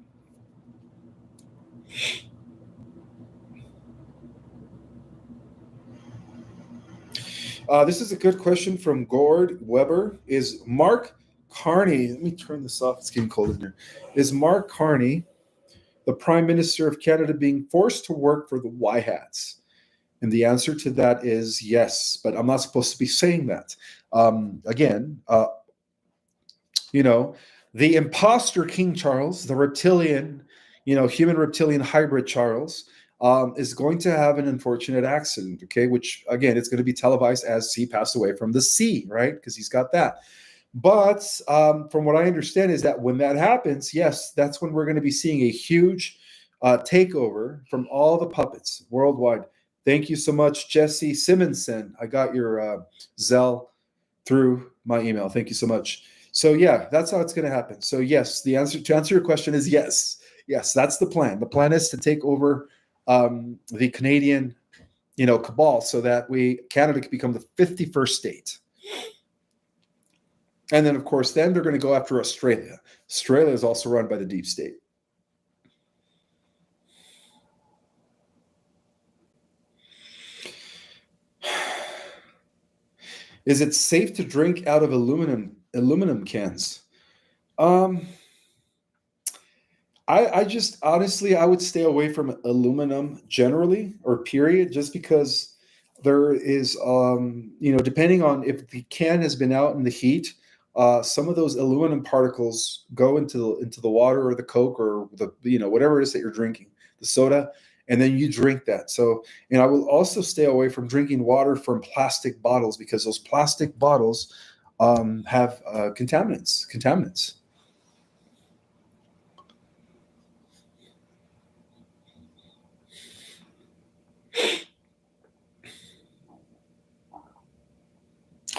A: This is a good question from Gord Weber. Is Mark Carney, let me turn this off, it's getting cold in here. Is Mark Carney the Prime Minister of Canada being forced to work for the Y hats? And the answer to that is yes, but I'm not supposed to be saying that. Again, the imposter King Charles, the reptilian, human reptilian hybrid Charles, is going to have an unfortunate accident, okay? Which, again, it's going to be televised as he passed away from the sea, right? Because he's got that. But from what I understand is that when that happens, yes, that's when we're going to be seeing a huge takeover from all the puppets worldwide. Thank you so much, Jesse Simonson. I got your Zelle through my email. Thank you so much. So yeah, that's how it's going to happen. So yes, the answer to answer your question is yes. Yes, that's the plan. The plan is to take over the Canadian, cabal, so that Canada can become the 51st state. And then, of course, then they're going to go after Australia. Australia is also run by the deep state. Is it safe to drink out of aluminum cans? I just honestly, I would stay away from aluminum generally, or period, just because there is, depending on if the can has been out in the heat, some of those aluminum particles go into the water or the Coke or the whatever it is that you're drinking, the soda, and then you drink that. So, and I will also stay away from drinking water from plastic bottles, because those plastic bottles have contaminants.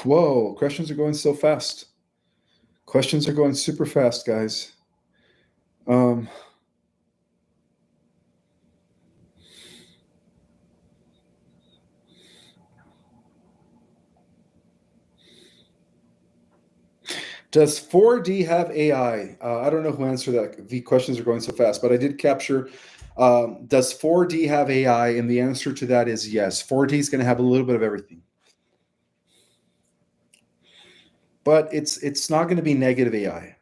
A: Whoa, questions are going so fast. Questions are going super fast, guys. Does 4D have AI? I don't know who answered that. The questions are going so fast, but I did capture. Does 4D have AI? And the answer to that is yes. 4D is going to have a little bit of everything, but it's not going to be negative AI.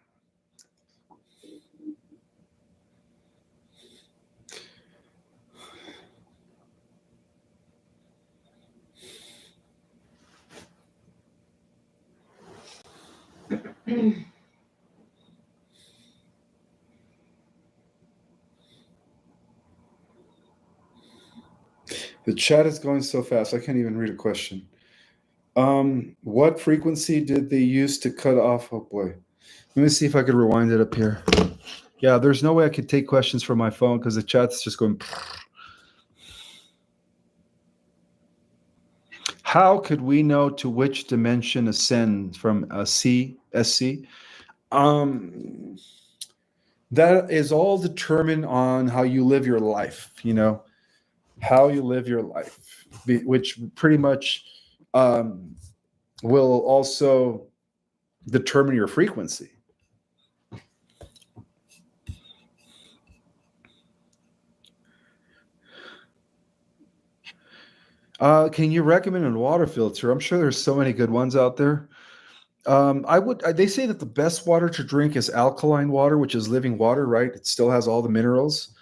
A: The chat is going so fast, I can't even read a question. What frequency did they use to cut off? Oh boy. Let me see if I could rewind it up here. Yeah, there's no way I could take questions from my phone because the chat's just going. How could we know to which dimension ascend from a SC? That is all determined on how you live your life, how you live your life, which pretty much will also determine your frequency. Can you recommend a water filter? I'm sure there's so many good ones out there. They say that the best water to drink is alkaline water, which is living water, right? It still has all the minerals.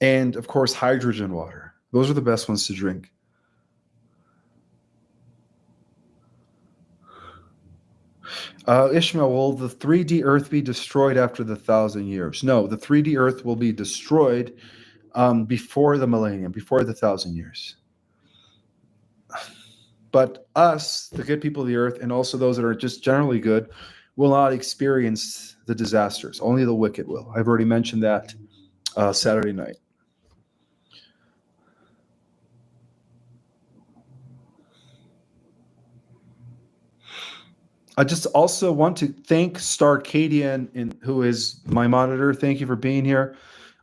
A: And of course, hydrogen water. Those are the best ones to drink. Ishmael, will the 3D Earth be destroyed after the 1,000 years? No, the 3D Earth will be destroyed before the millennium, before the 1,000 years. But us, the good people of the earth, and also those that are just generally good, will not experience the disasters. Only the wicked will. I've already mentioned that Saturday night. I just also want to thank Starcadian, who is my monitor. Thank you for being here.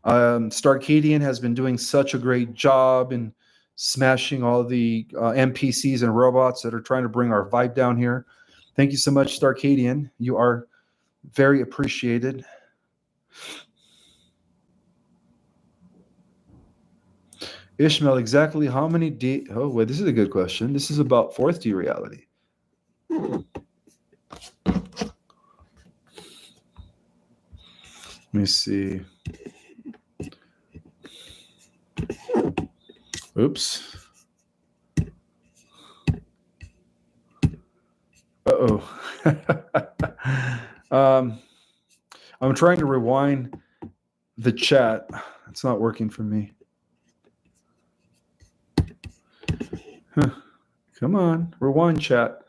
A: Starcadian has been doing such a great job in smashing all the NPCs and robots that are trying to bring our vibe down here. Thank you so much, Starcadian. You are very appreciated. Ishmael, exactly how many oh, wait, this is a good question. This is about 4th D reality. Let me see. Oops. Uh-oh. I'm trying to rewind the chat. It's not working for me. Huh. Come on, rewind chat.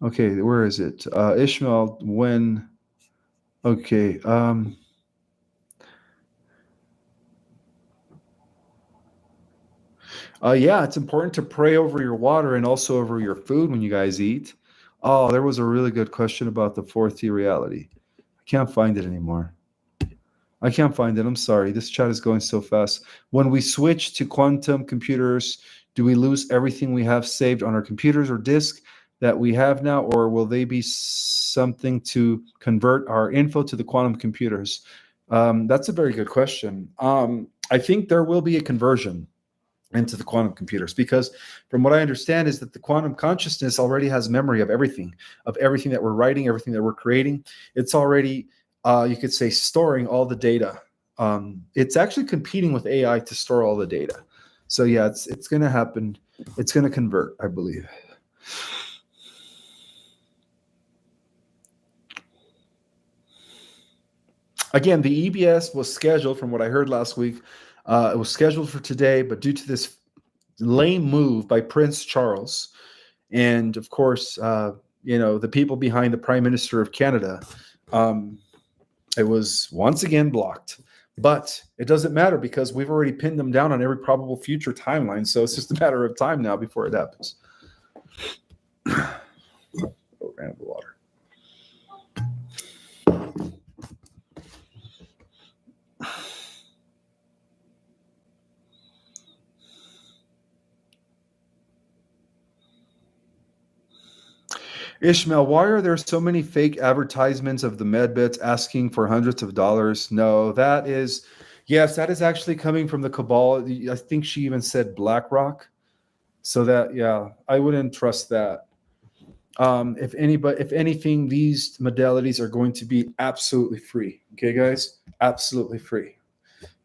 A: Okay, where is it? Ishmael, when? Okay. Yeah, it's important to pray over your water and also over your food when you guys eat. Oh, there was a really good question about the 4T reality. I can't find it anymore. I can't find it. I'm sorry. This chat is going so fast. When we switch to quantum computers, do we lose everything we have saved on our computers or disk that we have now, or will they be something to convert our info to the quantum computers? That's a very good question. I think there will be a conversion into the quantum computers because from what I understand is that the quantum consciousness already has memory of everything that we're writing, everything that we're creating. It's already you could say storing all the data. It's actually competing with AI to store all the data. So yeah, it's going to happen. It's going to convert, I believe. Again, the EBS was scheduled, from what I heard last week, it was scheduled for today, but due to this lame move by Prince Charles, and of course, the people behind the Prime Minister of Canada, it was once again blocked. But it doesn't matter because we've already pinned them down on every probable future timeline. So it's just a matter of time now before it happens. Oh, ran out of water. Ishmael, why are there so many fake advertisements of the medbits asking for hundreds of dollars? No, that is actually coming from the cabal. I think she even said BlackRock. So that, yeah, I wouldn't trust that. If anything, these modalities are going to be absolutely free. Okay, guys, absolutely free.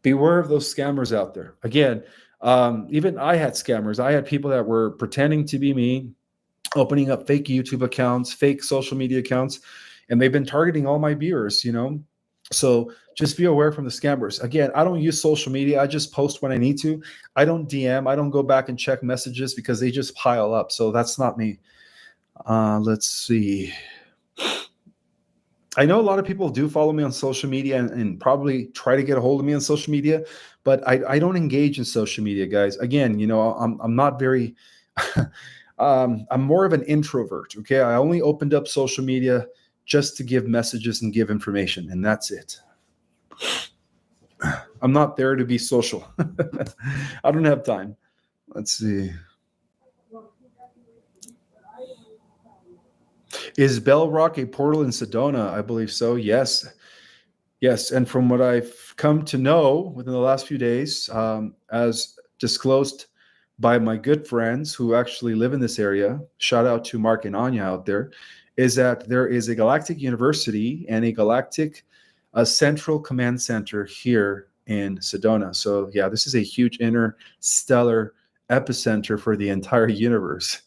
A: Beware of those scammers out there. Again, even I had scammers. I had people that were pretending to be me, opening up fake YouTube accounts, fake social media accounts, and they've been targeting all my viewers, So just be aware from the scammers. Again, I don't use social media. I just post when I need to. I don't DM. I don't go back and check messages because they just pile up. So that's not me. Let's see. I know a lot of people do follow me on social media and probably try to get a hold of me on social media, but I don't engage in social media, guys. Again, I'm not very I'm more of an introvert. Okay. I only opened up social media just to give messages and give information, and that's it. I'm not there to be social. I don't have time. Let's see. Is Bell Rock a portal in Sedona? I believe so. Yes. Yes. And from what I've come to know within the last few days, as disclosed by my good friends who actually live in this area, shout out to Mark and Anya out there, is that there is a galactic university and a galactic central command center here in Sedona. So yeah, this is a huge interstellar epicenter for the entire universe.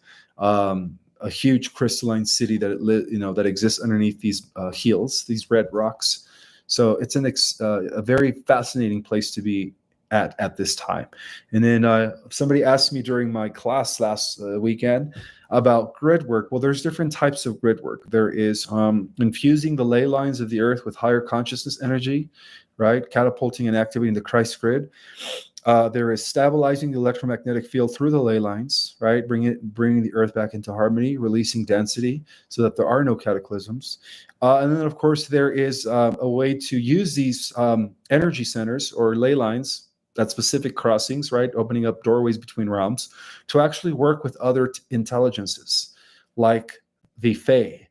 A: A huge crystalline city that exists underneath these hills, these red rocks. So it's a very fascinating place to be at this time. And then somebody asked me during my class last weekend about grid work. Well, there's different types of grid work. There is infusing the ley lines of the earth with higher consciousness energy, right? Catapulting and activating the Christ grid. There is stabilizing the electromagnetic field through the ley lines, right? Bringing the earth back into harmony, releasing density so that there are no cataclysms. And then, of course, there is a way to use these energy centers or ley lines, that specific crossings, right? Opening up doorways between realms to actually work with other intelligences like the Fae,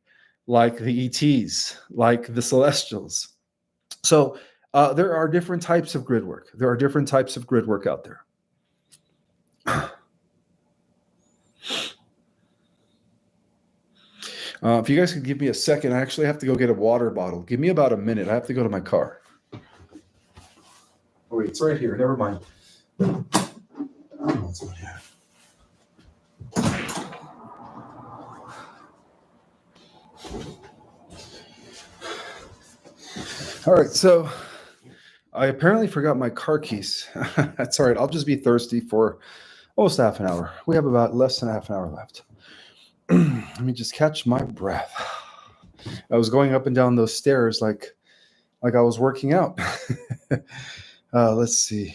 A: like the ETs, like the Celestials. So there are different types of grid work. There are different types of grid work out there. If you guys could give me a second, I actually have to go get a water bottle. Give me about a minute. I have to go to my car. Oh, wait, it's right here. Never mind. Oh, it's not here. All right, so I apparently forgot my car keys. That's all right. I'll just be thirsty for almost half an hour. We have about less than half an hour left. Let me just catch my breath. I was going up and down those stairs like I was working out. Let's see.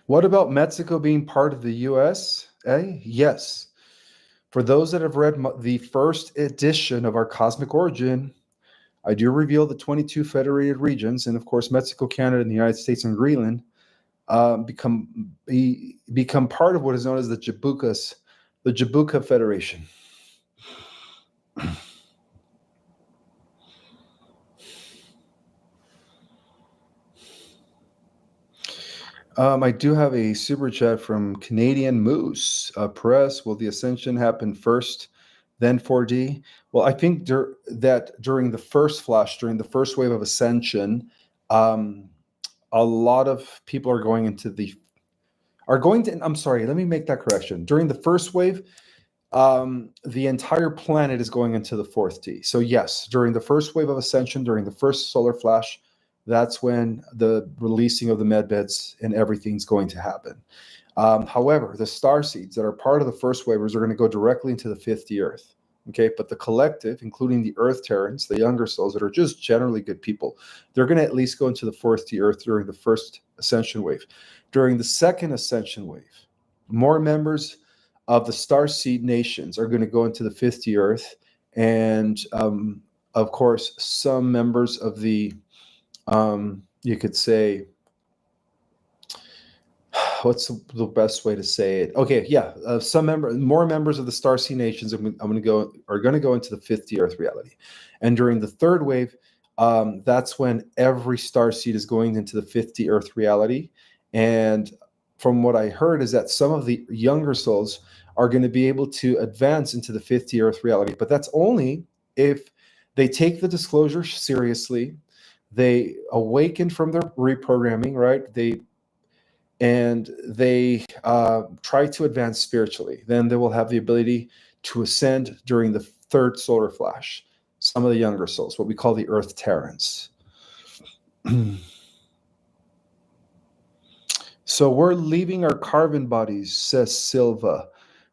A: What about Mexico being part of the U.S.? Yes. For those that have read the first edition of our Cosmic Origin, I do reveal the 22 federated regions, and of course, Mexico, Canada, and the United States and Greenland become part of what is known as the Jabuka Federation. I do have a super chat from Canadian Moose. Perez, will the ascension happen first, then 4D? Well, I think that during the first flash, during the first wave of ascension, a lot of people are going to, I'm sorry, let me make that correction. During the first wave, the entire planet is going into the fourth D. So yes, during the first wave of ascension, during the first solar flash, that's when the releasing of the medbeds and everything's going to happen. However, the star seeds that are part of the first waivers are going to go directly into the 50 Earth. Okay, but the collective, including the Earth Terrans, the younger souls that are just generally good people, they're going to at least go into the fourth D Earth during the first ascension wave. During the second ascension wave, more members of the star seed nations are going to go into the 50 Earth, and of course, some members of the you could say, what's the best way to say it? Okay, yeah, more members of the Starseed nations are going to go into the 50 Earth reality, and during the third wave, that's when every Starseed is going into the 50 Earth reality. And from what I heard is that some of the younger souls are going to be able to advance into the 50 Earth reality, but that's only if they take the disclosure seriously. They awaken from their reprogramming, right? They try to advance spiritually. Then they will have the ability to ascend during the third solar flash. Some of the younger souls, what we call the Earth Terrans. So we're leaving our carbon bodies, says Silva.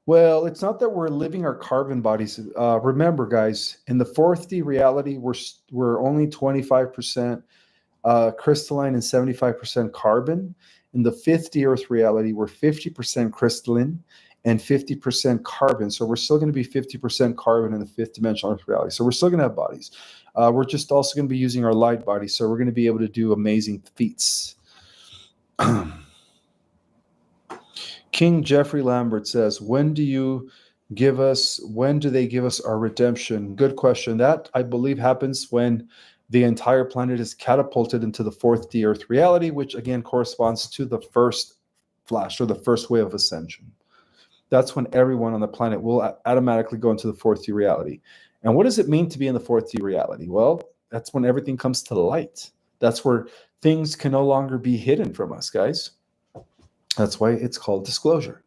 A: Well, it's not that we're leaving our carbon bodies. Remember, guys, in the fourth D reality, we're only 25% crystalline and 75% carbon. In the fifth D Earth reality, we're 50% crystalline and 50% carbon. So we're still going to be 50% carbon in the fifth dimensional Earth reality. So we're still going to have bodies. We're just also going to be using our light body. So we're going to be able to do amazing feats. King Jeffrey Lambert says, when do they give us our redemption? Good question. That, I believe, happens when the entire planet is catapulted into the fourth D Earth reality, which again corresponds to the first flash or the first wave of ascension. That's when everyone on the planet will automatically go into the fourth D reality. And what does it mean to be in the fourth D reality? Well, that's when everything comes to light. That's where things can no longer be hidden from us, guys. That's why it's called disclosure.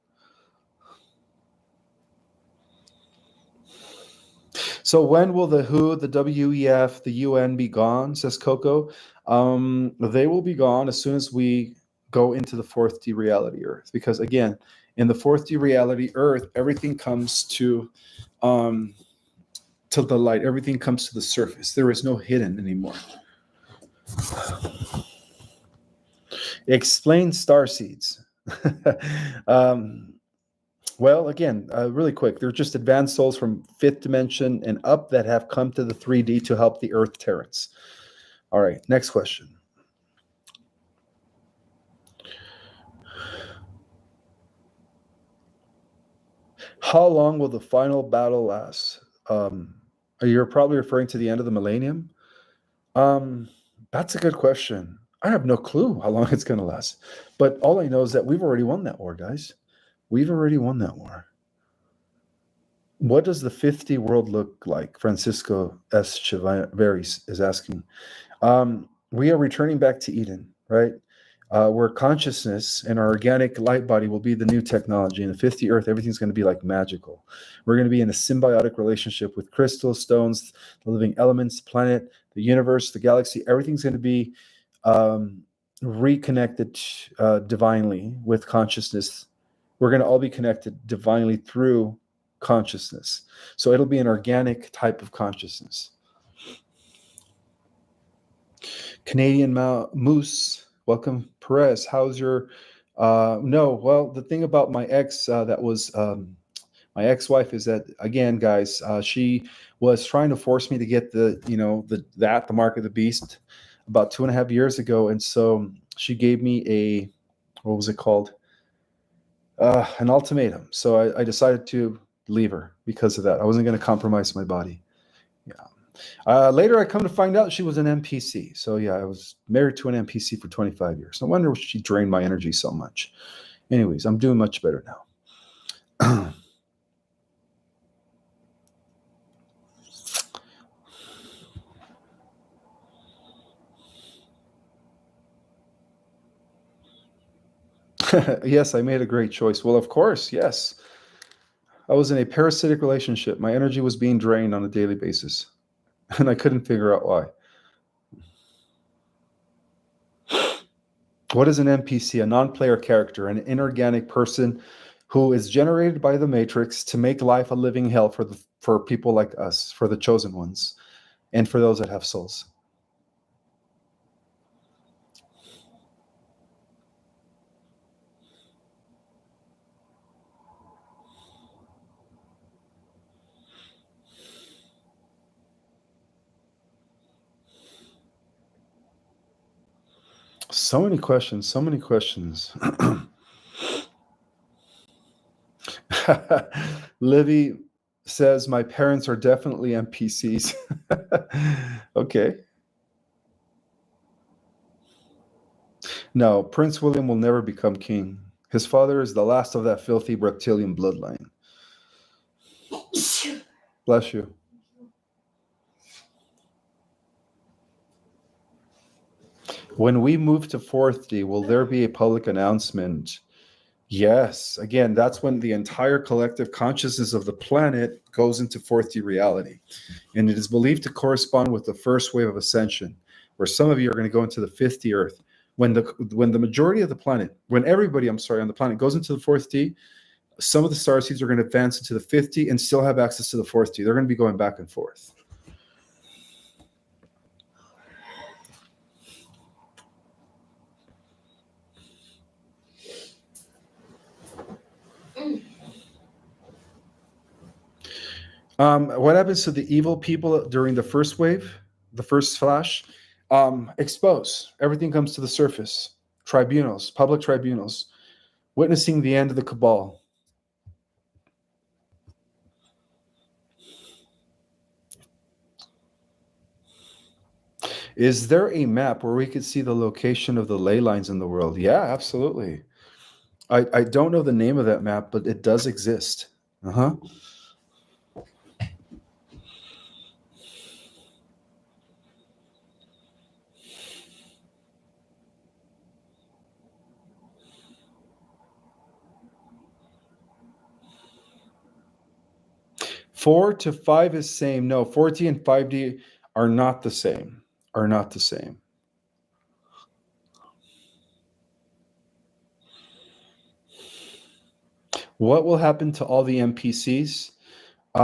A: So when will the WHO, the WEF, the UN be gone, says Coco? They will be gone as soon as we go into the fourth D reality Earth. Because again, in the fourth D reality Earth, everything comes to the light. Everything comes to the surface. There is no hidden anymore. Explain star seeds. Well, again, really quick, they're just advanced souls from fifth dimension and up that have come to the 3D to help the Earth Terrans. All right, next question. How long will the final battle last? You're probably referring to the end of the millennium. That's a good question. I have no clue how long it's going to last. But all I know is that we've already won that war, guys. We've already won that war. What does the 50 world look like? Francisco S. Chivaris is asking. We are returning back to Eden, right? Where consciousness and our organic light body will be the new technology. In the 50 Earth, everything's going to be like magical. We're going to be in a symbiotic relationship with crystals, stones, the living elements, the planet, the universe, the galaxy. Everything's going to be reconnected divinely with consciousness. We're going to all be connected divinely through consciousness. So it'll be an organic type of consciousness. Canadian Moose, welcome. Perez, how's your no, well, the thing about my ex that was my ex-wife is that, again, guys, she was trying to force me to get the Mark of the Beast about 2.5 years ago, and so she gave me a, what was it called, an ultimatum. So I decided to leave her because of that. I wasn't going to compromise my body. Yeah. Later, I come to find out she was an NPC. So yeah, I was married to an NPC for 25 years. No wonder she drained my energy so much. Anyways, I'm doing much better now. Yes, I made a great choice. Well, of course, yes. I was in a parasitic relationship. My energy was being drained on a daily basis, and I couldn't figure out why. What is an NPC? A non-player character, an inorganic person who is generated by the Matrix to make life a living hell for people like us, for the chosen ones, and for those that have souls. So many questions, so many questions. Livy says, my parents are definitely NPCs. Okay. No, Prince William will never become king. His father is the last of that filthy reptilian bloodline. Bless you. When we move to 4th D, will there be a public announcement? Yes. Again, that's when the entire collective consciousness of the planet goes into 4th D reality. And it is believed to correspond with the first wave of ascension, where some of you are going to go into the 5th D Earth. When the majority of the planet, when everybody, on the planet goes into the 4th D, some of the star seeds are going to advance into the 5th D and still have access to the 4th D. They're going to be going back and forth. What happens to the evil people during the first wave, the first flash? Expose. Everything comes to the surface. Tribunals, public tribunals, witnessing the end of the cabal. Is there a map where we could see the location of the ley lines in the world? Yeah, absolutely. I don't know the name of that map, but it does exist. Uh-huh. 4 to 5 is same. No, 4D and 5D are not the same. Are not the same. What will happen to all the NPCs? They're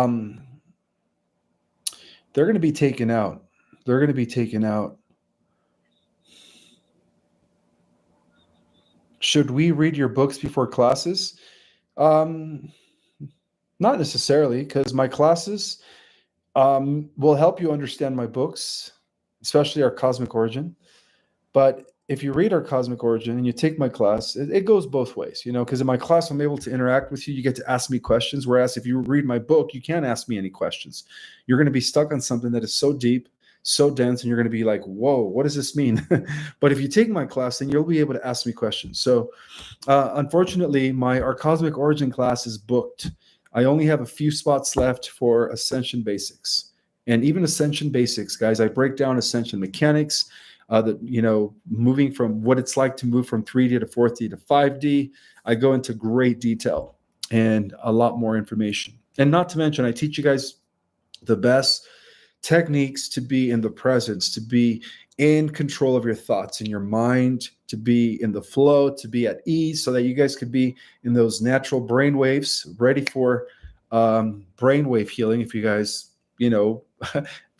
A: going to be taken out. They're going to be taken out. Should we read your books before classes? Not necessarily, because my classes will help you understand my books, especially our cosmic origin. But if you read our cosmic origin and you take my class, it goes both ways, because in my class, I'm able to interact with you. You get to ask me questions. Whereas if you read my book, you can't ask me any questions. You're going to be stuck on something that is so deep, so dense, and you're going to be like, whoa, what does this mean? But if you take my class, then you'll be able to ask me questions. So unfortunately, our cosmic origin class is booked I only have a few spots left for Ascension Basics. And even Ascension Basics, guys, I break down Ascension mechanics, moving from what it's like to move from 3D to 4D to 5D. I go into great detail and a lot more information. And not to mention, I teach you guys the best techniques to be in the presence, to be in control of your thoughts in your mind, to be in the flow, to be at ease, so that you guys could be in those natural brain waves, ready for brainwave healing. If you guys,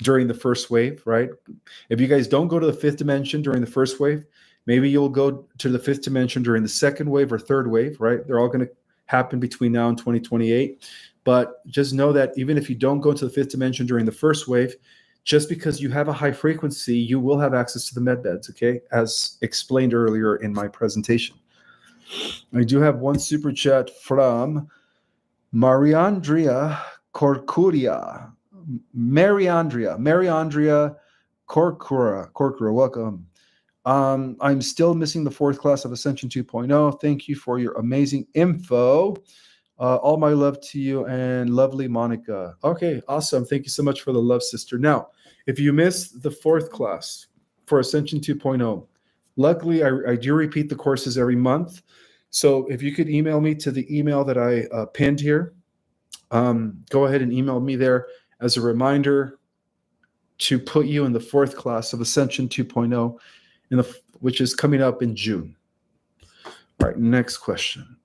A: during the first wave, right? If you guys don't go to the fifth dimension during the first wave, maybe you'll go to the fifth dimension during the second wave or third wave, right? They're all going to happen between now and 2028. But just know that even if you don't go to the fifth dimension during the first wave, just because you have a high frequency, you will have access to the med beds, okay? As explained earlier in my presentation. I do have one super chat from Mariandria Corcuria. Mariandria Corcura, welcome. I'm still missing the fourth class of Ascension 2.0. Thank you for your amazing info. All my love to you and lovely Monica. Okay, awesome. Thank you so much for the love, sister. Now, if you missed the fourth class for Ascension 2.0, luckily I do repeat the courses every month. So if you could email me to the email that I pinned here, go ahead and email me there as a reminder to put you in the fourth class of Ascension 2.0, which is coming up in June. All right, next question.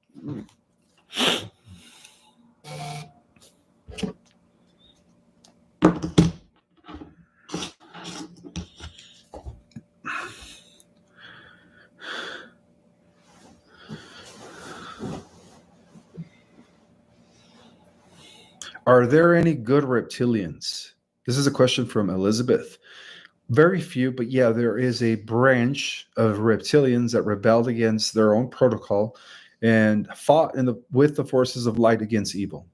A: Are there any good reptilians? This is a question from Elizabeth. Very few, but yeah, there is a branch of reptilians that rebelled against their own protocol and fought with the forces of light against evil.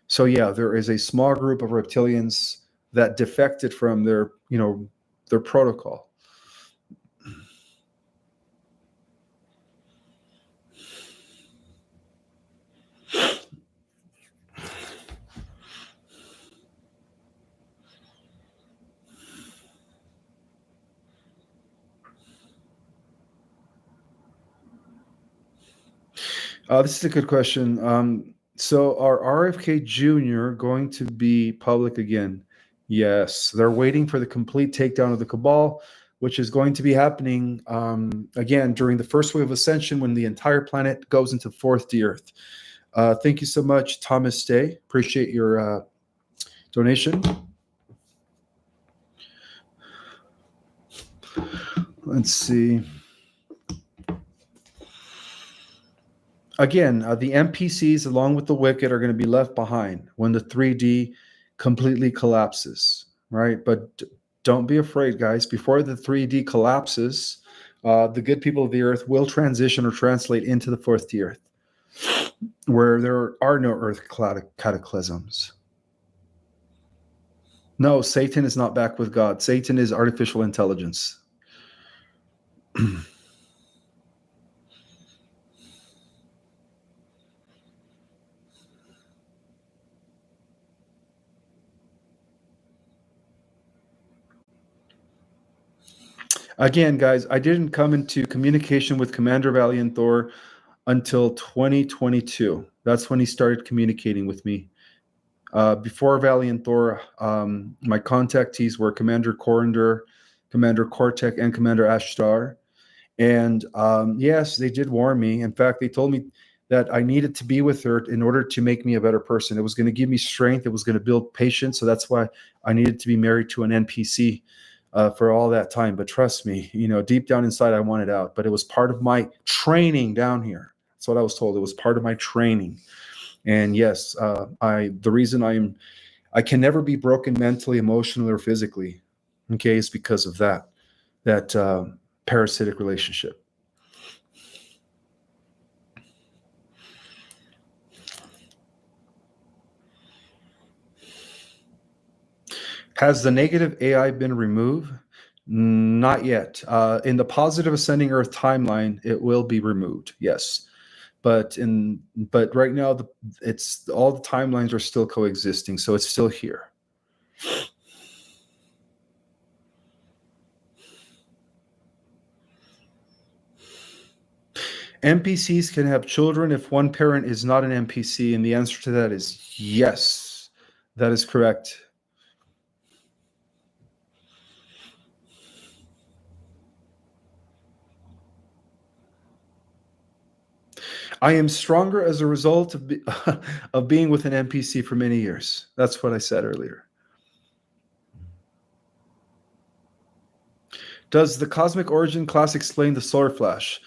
A: So yeah, there is a small group of reptilians that defected from their protocol. This is a good question. So are RFK Jr. going to be public again? Yes, they're waiting for the complete takedown of the cabal, which is going to be happening again during the first wave of ascension when the entire planet goes into fourth D Earth. Thank you so much, Thomas Day. Appreciate your donation. Let's see. Again, the NPCs along with the Wicked are going to be left behind when the 3D completely collapses, right? But don't be afraid, guys. Before the 3D collapses, the good people of the earth will transition or translate into the fourth D Earth, where there are no earth cataclysms. No, Satan is not back with God. Satan is artificial intelligence. Again, guys, I didn't come into communication with Commander Valiant Thor until 2022. That's when he started communicating with me. Before Valiant Thor, my contactees were Commander Corinder, Commander Kortek, and Commander Ashtar. And yes, they did warn me. In fact, they told me that I needed to be with her in order to make me a better person. It was going to give me strength. It was going to build patience. So that's why I needed to be married to an NPC for all that time. But trust me, deep down inside, I wanted out. But it was part of my training down here. That's what I was told. It was part of my training. And yes, the reason I can never be broken mentally, emotionally, or physically, okay, is because of that parasitic relationship. Has the negative AI been removed? Not yet. In the positive ascending Earth timeline, it will be removed. Yes. but right now it's all the timelines are still coexisting, so it's still here. NPCs can have children if one parent is not an NPC, and the answer to that is yes. That is correct. I am stronger as a result of being with an NPC for many years. That's what I said earlier. Does the cosmic origin class explain the solar flash?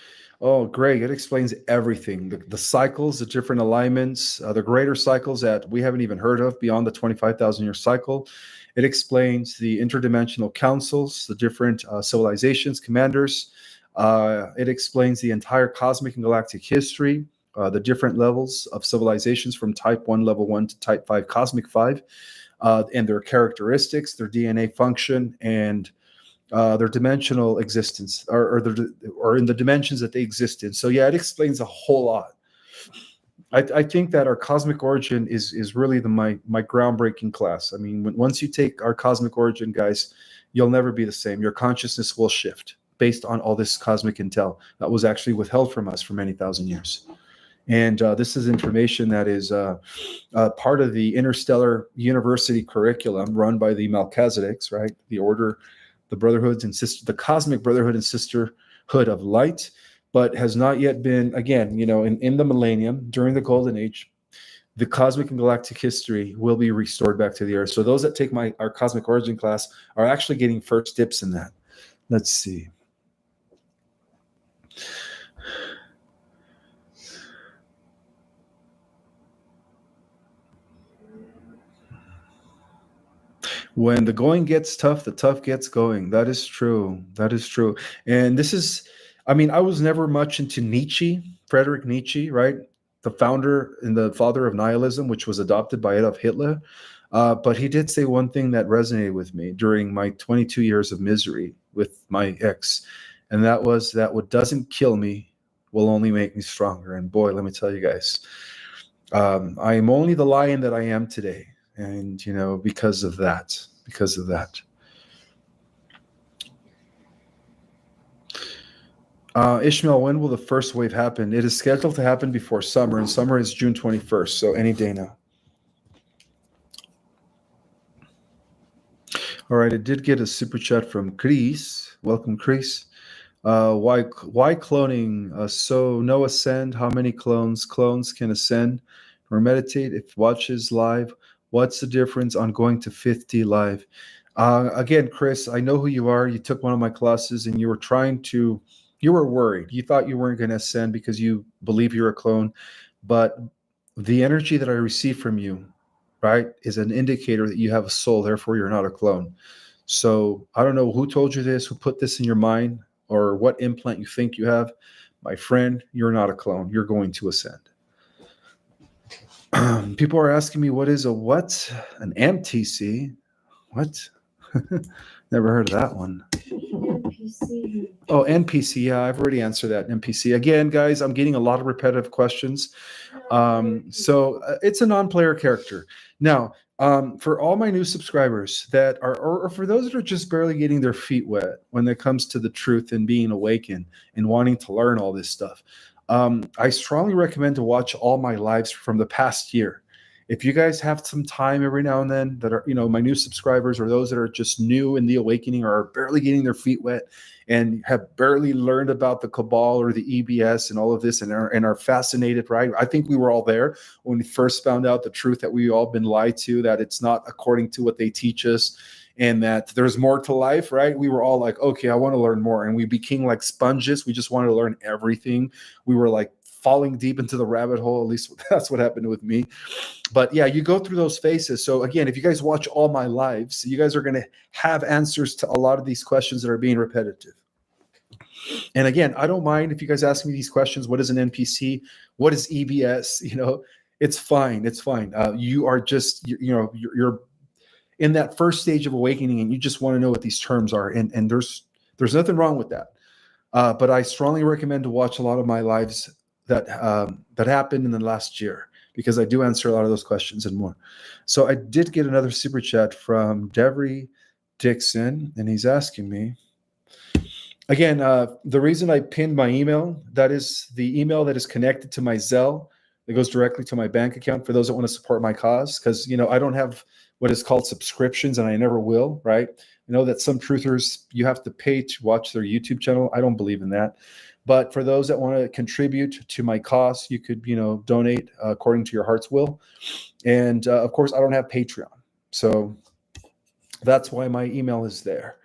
A: Oh, Greg, it explains everything. The cycles, the different alignments, the greater cycles that we haven't even heard of beyond the 25,000 year cycle. It explains the interdimensional councils, the different civilizations, commanders. It explains the entire cosmic and galactic history, the different levels of civilizations from type 1, level 1 to type 5, cosmic 5, and their characteristics, their DNA function, and their dimensional existence, or in the dimensions that they exist in. So yeah, it explains a whole lot. I think that our cosmic origin is really my groundbreaking class. I mean, once you take our cosmic origin, guys, you'll never be the same. Your consciousness will shift based on all this cosmic intel that was actually withheld from us for many thousand years. And this is information that is part of the interstellar university curriculum run by the Melchizedeks, right? The order, the brotherhoods and the cosmic brotherhood and sisterhood of light, but has not yet been, again, in the millennium, during the golden age, the cosmic and galactic history will be restored back to the earth. So those that take our cosmic origin class are actually getting first dips in that. Let's see. When the going gets tough, the tough gets going. That is true. That is true. And this is, I mean, I was never much into Nietzsche, Friedrich Nietzsche, right? The founder and the father of nihilism, which was adopted by Adolf Hitler. But he did say one thing that resonated with me during my 22 years of misery with my ex. And that was that what doesn't kill me will only make me stronger. And boy, let me tell you guys, I am only the lion that I am today. And, because of that. Ishmael, when will the first wave happen? It is scheduled to happen before summer, and summer is June 21st, so any day now. All right, I did get a super chat from Chris. Welcome, Chris. Why cloning? So no ascend. How many clones can ascend or meditate? If watches live, what's the difference on going to 50 live? Again, Chris, I know who you are. You took one of my classes and you were worried. You thought you weren't going to ascend because you believe you're a clone. But the energy that I receive from you, right, is an indicator that you have a soul. Therefore, you're not a clone. So I don't know who told you this, who put this in your mind, or what implant you think you have. My friend, you're not a clone. You're going to ascend. People are asking me, what is what? An MTC? What? Never heard of that one. NPC. Oh, NPC. Yeah, I've already answered that. NPC. Again, guys, I'm getting a lot of repetitive questions. So it's a non-player character. Now, for all my new subscribers that are, or for those that are just barely getting their feet wet when it comes to the truth and being awakened and wanting to learn all this stuff, I strongly recommend to watch all my lives from the past year. If you guys have some time every now and then that are, my new subscribers or those that are just new in the awakening or are barely getting their feet wet and have barely learned about the Cabal or the EBS and all of this and are fascinated, right? I think we were all there when we first found out the truth that we all been lied to, that it's not according to what they teach us and that there's more to life, right? We were all like, okay, I want to learn more. And we became like sponges. We just wanted to learn everything. We were like falling deep into the rabbit hole. At least that's what happened with me. But yeah, you go through those phases. So again, if you guys watch all my lives, you guys are going to have answers to a lot of these questions that are being repetitive. And again, I don't mind if you guys ask me these questions. What is an NPC? What is EBS? It's fine. It's fine. You are just, you're in that first stage of awakening and you just want to know what these terms are. And there's nothing wrong with that. But I strongly recommend to watch a lot of my lives that happened in the last year, because I do answer a lot of those questions and more. So I did get another super chat from Devery Dixon, and he's asking me again. The reason I pinned my email, that is the email that is connected to my Zelle, that goes directly to my bank account for those that want to support my cause, because I don't have what is called subscriptions, and I never will. Right? I know that some truthers, you have to pay to watch their YouTube channel. I don't believe in that. But for those that want to contribute to my cause, you could, donate according to your heart's will. And of course, I don't have Patreon. So that's why my email is there.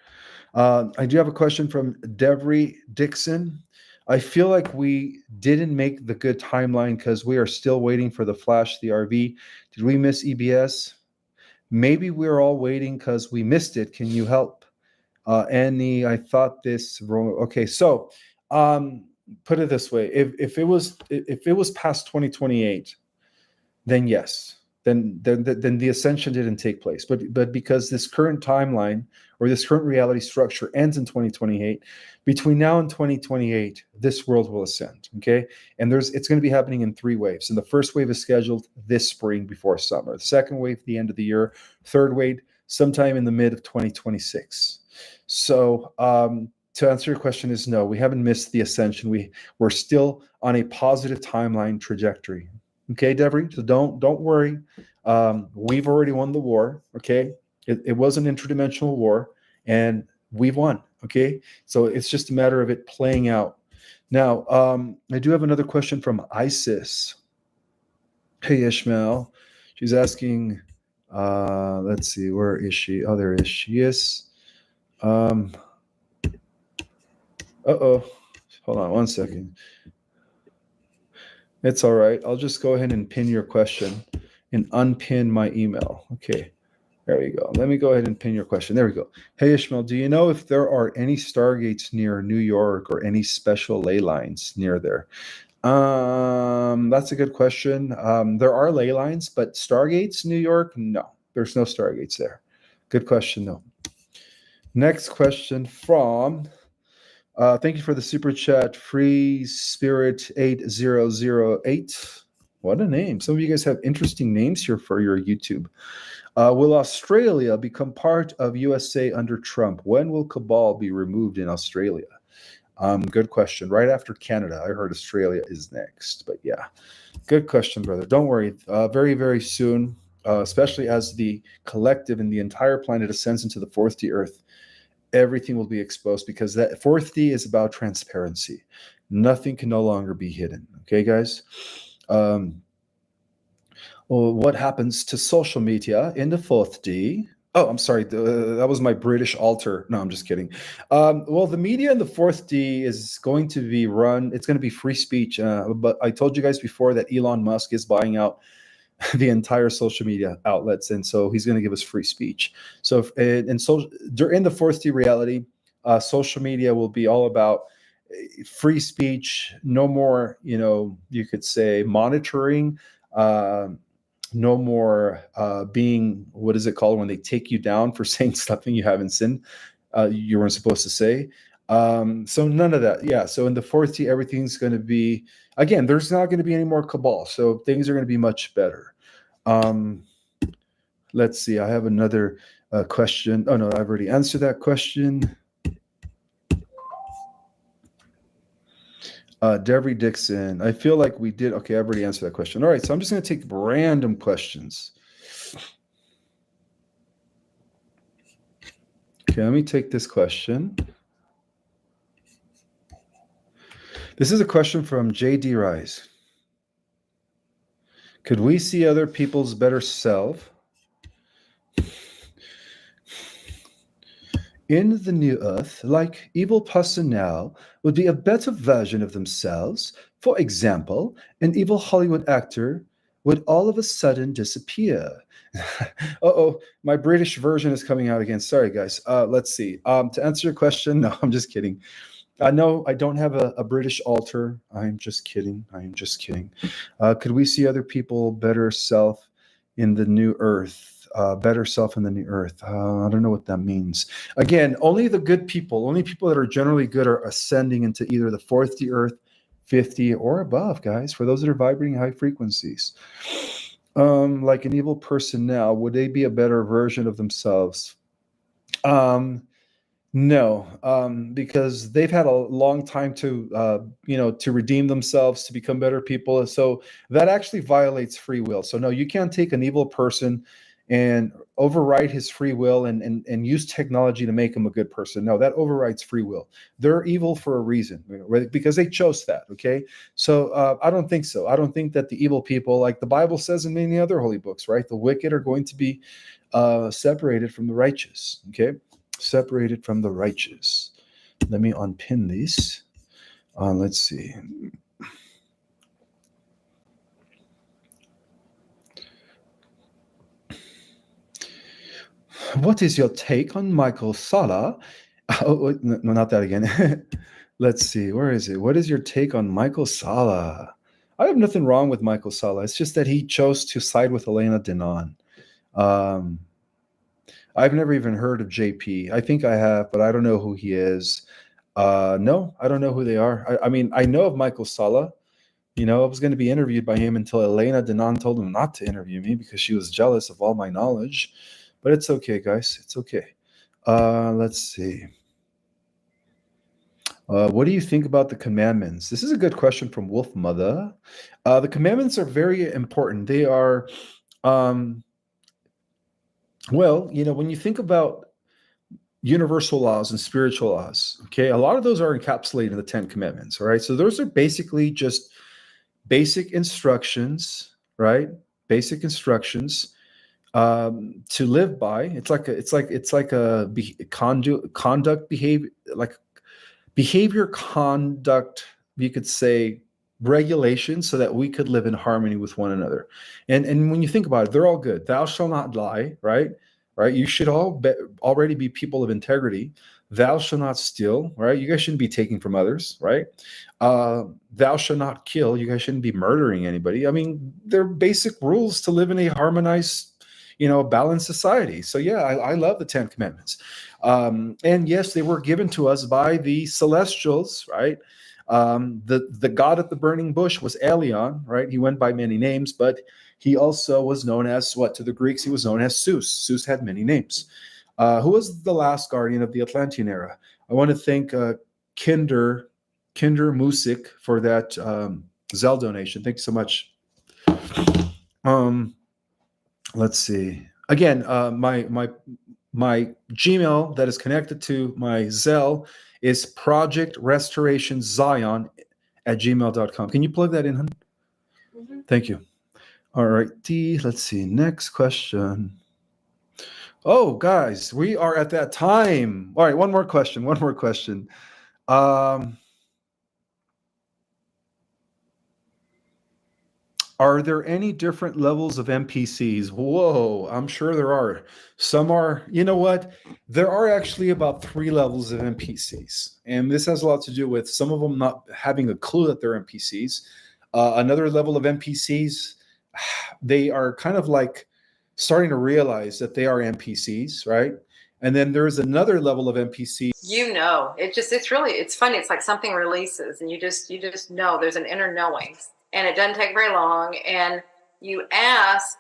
A: I do have a question from Devery Dixon. I feel like we didn't make the good timeline because we are still waiting for the Flash, the RV. Did we miss EBS? Maybe we're all waiting because we missed it. Can you help? Annie, I thought this wrong. Okay, so put it this way: if it was past 2028, then yes, then the ascension didn't take place. But because this current timeline or this current reality structure ends in 2028, between now and 2028, this world will ascend. Okay, and it's going to be happening in 3 waves. And the first wave is scheduled this spring before summer. The second wave, the end of the year. Third wave, sometime in the mid of 2026. So to answer your question is no, we haven't missed the ascension. We're still on a positive timeline trajectory. Okay, Devery, so don't worry. We've already won the war. Okay, it was an interdimensional war, and we've won. Okay, so it's just a matter of it playing out. Now, I do have another question from Isis. Hey, Ishmael. She's asking, let's see, where is she? Oh, there is. She is. Hold on one second. It's all right. I'll just go ahead and pin your question and unpin my email. Okay, there we go. Let me go ahead and pin your question. There we go. Hey, Ishmael, do you know if there are any stargates near New York or any special ley lines near there? That's a good question. There are ley lines, but stargates, New York, no. There's no stargates there. Good question, though. Next question from, thank you for the super chat, Free Spirit 8008. What a name. Some of you guys have interesting names here for your YouTube. Will Australia become part of USA under Trump? When will Cabal be removed in Australia? Good question. Right after Canada. I heard Australia is next. But yeah, good question, brother. Don't worry. Very, very soon, especially as the collective and the entire planet ascends into the 4th D Earth, everything will be exposed, because that 4th D is about transparency. Nothing can no longer be hidden. Okay, guys? Well, what happens to social media in the 4th D? Oh, I'm sorry. That was my British altar. No, I'm just kidding. Well, the media in the 4th D is going to be run. It's going to be free speech. But I told you guys before that Elon Musk is buying out the entire social media outlets, and so he's going to give us free speech. So during the 4th D reality, social media will be all about free speech. No more, you could say, monitoring. No more being, what is it called when they take you down for saying something you haven't said, you weren't supposed to say. So none of that. Yeah. So in the 4th D, everything's going to be, again, there's not going to be any more cabal. So things are going to be much better. Let's see. I have another question. Oh, no, I've already answered that question. Devery Dixon. I feel like we did. Okay, I've already answered that question. All right. So I'm just going to take random questions. Okay, let me take this question. This is a question from J.D. Rice. Could we see other people's better self in the new earth, like evil personnel would be a better version of themselves? For example, an evil Hollywood actor would all of a sudden disappear. Uh-oh, my British version is coming out again. Sorry, guys. Let's see. To answer your question, no, I'm just kidding. No, I don't have a British altar. I'm just kidding. Could we see other people better self in the new earth? Better self in the new earth. I don't know what that means. Again, only the good people, only people that are generally good are ascending into either the 4th D Earth, 50 or above, guys, for those that are vibrating high frequencies. Like an evil person now, would they be a better version of themselves? No, because they've had a long time to, to redeem themselves, to become better people. So that actually violates free will. So no, you can't take an evil person and override his free will and use technology to make him a good person. No, that overrides free will. They're evil for a reason, right? Because they chose that. Okay, so I don't think so. I don't think that the evil people, like the Bible says in many other holy books, right? The wicked are going to be separated from the righteous. Okay, separated from the righteous. Let me unpin these. Let's see. What is your take on Michael Sala? Oh, no, not that again. Let's see. Where is it? What is your take on Michael Sala? I have nothing wrong with Michael Sala. It's just that he chose to side with Elena Denon. I've never even heard of JP. I think I have, but I don't know who he is. No, I don't know who they are. I mean, I know of Michael Sala. I was going to be interviewed by him until Elena Denon told him not to interview me because she was jealous of all my knowledge. But it's okay, guys. It's okay. Let's see. What do you think about the commandments? This is a good question from Wolf Mother. The commandments are very important. They are, when you think about universal laws and spiritual laws, okay, a lot of those are encapsulated in the 10 commandments. All right, so those are basically just basic instructions, right? Basic instructions to live by. It's like a conduct behavior, like behavior, conduct, you could say, regulation, so that we could live in harmony with one another. And when you think about it, they're all good. Thou shalt not lie, right? You should already be people of integrity. Thou shalt not steal, right? You guys shouldn't be taking from others, right? Thou shalt not kill. You guys shouldn't be murdering anybody. I mean, they're basic rules to live in a harmonized, balanced society. So yeah, I love the 10 Commandments. And yes, they were given to us by the celestials, right? The god at the burning bush was Elion, right? He went by many names, but he also was known as what? To the Greeks, he was known as Zeus. Zeus had many names. Who was the last guardian of the Atlantean era? I want to thank Kinder Musik for that Zell donation. Thank you so much. Let's see. Again, my Gmail that is connected to my Zell is Project Restoration Zion at gmail.com. Can you plug that in, hun? Mm-hmm. Thank you. All right, D. Let's see. Next question. Oh, guys, we are at that time. All right, one more question. Are there any different levels of NPCs? Whoa, I'm sure there are. Some are, you know what? There are actually about 3 levels of NPCs. And this has a lot to do with some of them not having a clue that they're NPCs. Another level of NPCs, they are kind of like starting to realize that they are NPCs, right? And then there's another level of NPCs.
B: It's funny. It's like something releases and you just know there's an inner knowing. And it doesn't take very long. And you ask,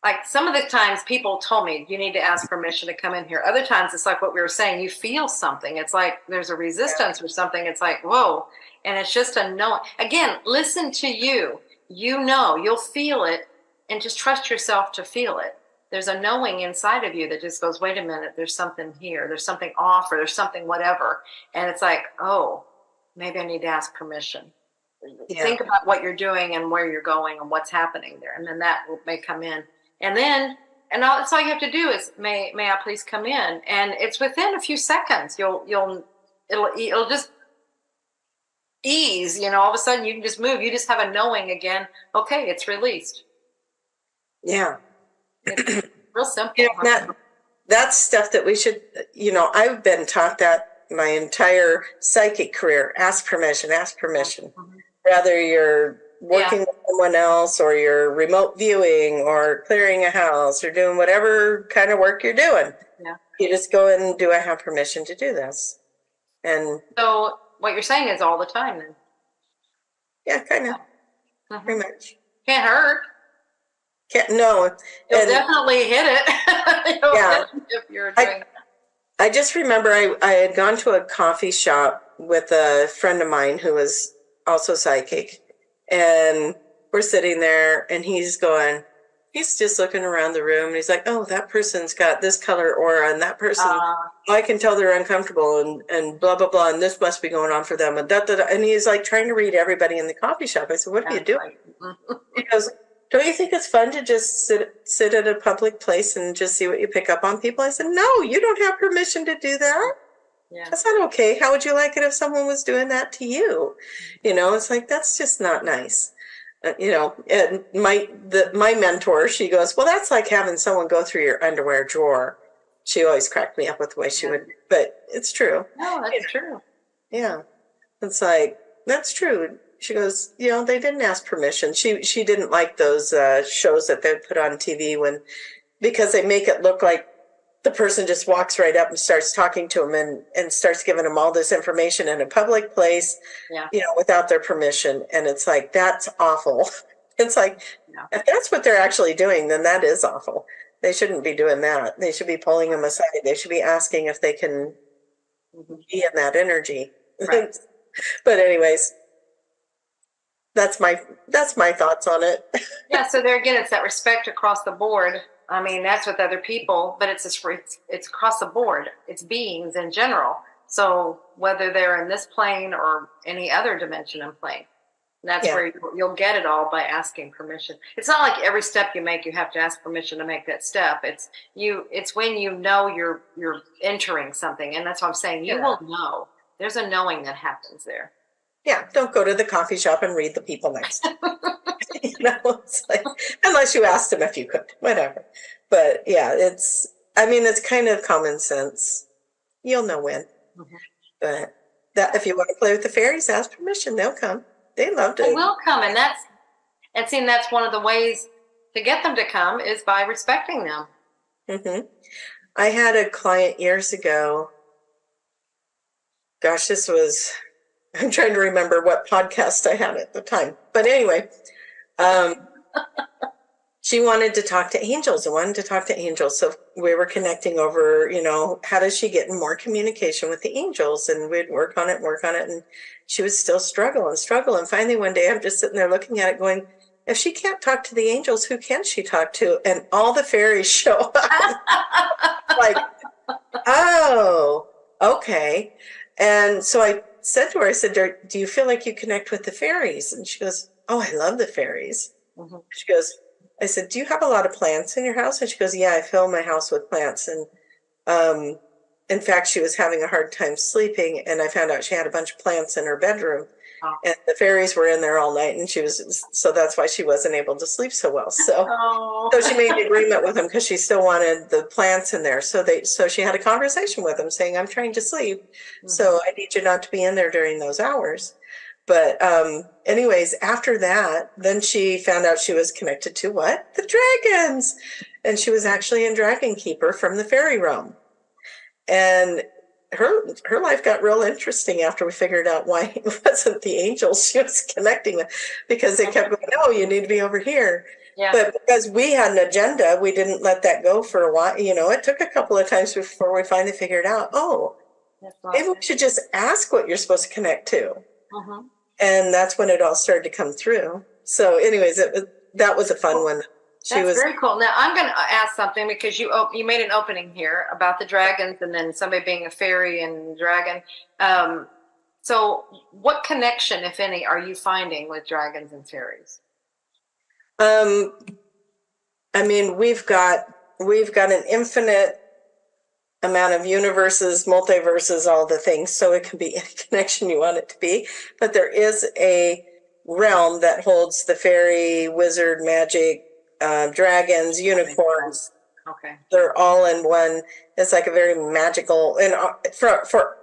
B: like some of the times people told me, you need to ask permission to come in here. Other times it's like what we were saying, you feel something. It's like there's a resistance or something. It's like, whoa. And it's just a no. Again, listen to you. You'll feel it and just trust yourself to feel it. There's a knowing inside of you that just goes, wait a minute, there's something here. There's something off or there's something whatever. And it's like, oh, maybe I need to ask permission. Yeah. Think about what you're doing and where you're going and what's happening there, and then that may come in. And that's all you have to do is may I please come in, and it's within a few seconds. It'll just ease. All of a sudden you can just move. You just have a knowing again. Okay, it's released.
C: Yeah,
B: it's real simple.
C: That's stuff that we should. I've been taught that my entire psychic career. Ask permission. Mm-hmm. Whether you're working with someone else or you're remote viewing or clearing a house or doing whatever kind of work you're doing.
B: Yeah.
C: You just go in and do I have permission to do this? And
B: so what you're saying is all the time then?
C: Yeah, kind of,
B: Mhm.
C: pretty much.
B: Can't hurt.
C: No.
B: You'll
C: And
B: definitely hit it. You'll
C: yeah,
B: hit it if you're doing.
C: I just remember I had gone to a coffee shop with a friend of mine who was also psychic, and we're sitting there, and he's just looking around the room, and he's like, "Oh, that person's got this color aura, and that person, I can tell they're uncomfortable, and blah blah blah, and this must be going on for them, and da da da." And he's like trying to read everybody in the coffee shop. I said, "What are you doing?" He goes, "Don't you think it's fun to just sit at a public place and just see what you pick up on people?" I said, "No, you don't have permission to do that.
B: Yeah.
C: That's not okay. How would you like it if someone was doing that to you?" It's like, that's just not nice. And my mentor, she goes, "Well, that's like having someone go through your underwear drawer." She always cracked me up with the way she would, but it's true.
B: No, that's true.
C: Yeah. It's like, that's true. She goes, they didn't ask permission. She didn't like those shows that they put on TV because they make it look like the person just walks right up and starts talking to them and starts giving them all this information in a public place, without their permission. And it's like, that's awful. It's like, if that's what they're actually doing, then that is awful. They shouldn't be doing that. They should be pulling them aside. They should be asking if they can be in that energy. Right. But anyways, that's my thoughts on it.
B: Yeah, so there again, it's that respect across the board. I mean, that's with other people, but it's across the board. It's beings in general. So whether they're in this plane or any other dimension and plane, that's where you'll get it all by asking permission. It's not like every step you make, you have to ask permission to make that step. It's when you're entering something, and that's what I'm saying. You will know. There's a knowing that happens there.
C: Yeah, don't go to the coffee shop and read the people next. It's like, unless you asked them if you could, whatever. But yeah, it's kind of common sense. You'll know when. Mm-hmm. But that if you want to play with the fairies, ask permission. They'll come. They love to.
B: They will come, and that's one of the ways to get them to come is by respecting them.
C: Mm-hmm. I had a client years ago. Gosh, I'm trying to remember what podcast I had at the time. But anyway, she wanted to talk to angels. So we were connecting over, how does she get more communication with the angels? And we'd work on it. And she would still struggle. And finally one day I'm just sitting there looking at it going, if she can't talk to the angels, who can she talk to? And all the fairies show up. Like, oh, okay. And so I said to her, I said, do you feel like you connect with the fairies? And she goes, oh, I love the fairies. Mm-hmm. She goes, I said, do you have a lot of plants in your house? And she goes, yeah, I fill my house with plants. And in fact, she was having a hard time sleeping. And I found out she had a bunch of plants in her bedroom. Oh. And the fairies were in there all night. And so that's why she wasn't able to sleep so well. So, So she made an agreement with them because she still wanted the plants in there. So she had a conversation with them saying, I'm trying to sleep. Mm-hmm. So I need you not to be in there during those hours. But anyways, after that, then she found out she was connected to what? The dragons. And she was actually in Dragon Keeper from the fairy realm. And her life got real interesting after we figured out why it wasn't the angels she was connecting with, because they kept going, no, you need to be over here. Yeah. But because we had an agenda, we didn't let that go for a while. It took a couple of times before we finally figured out, maybe we should just ask what you're supposed to connect to. Mm-hmm. And that's when it all started to come through. So anyways, that was a fun one.
B: That's very cool. Now I'm going to ask something because you made an opening here about the dragons and then somebody being a fairy and dragon. So what connection, if any, are you finding with dragons and fairies?
C: We've got an infinite amount of universes, multiverses, all the things. So it can be any connection you want it to be. But there is a realm that holds the fairy, wizard, magic, dragons, unicorns. Okay. They're all in one. It's like a very magical, and for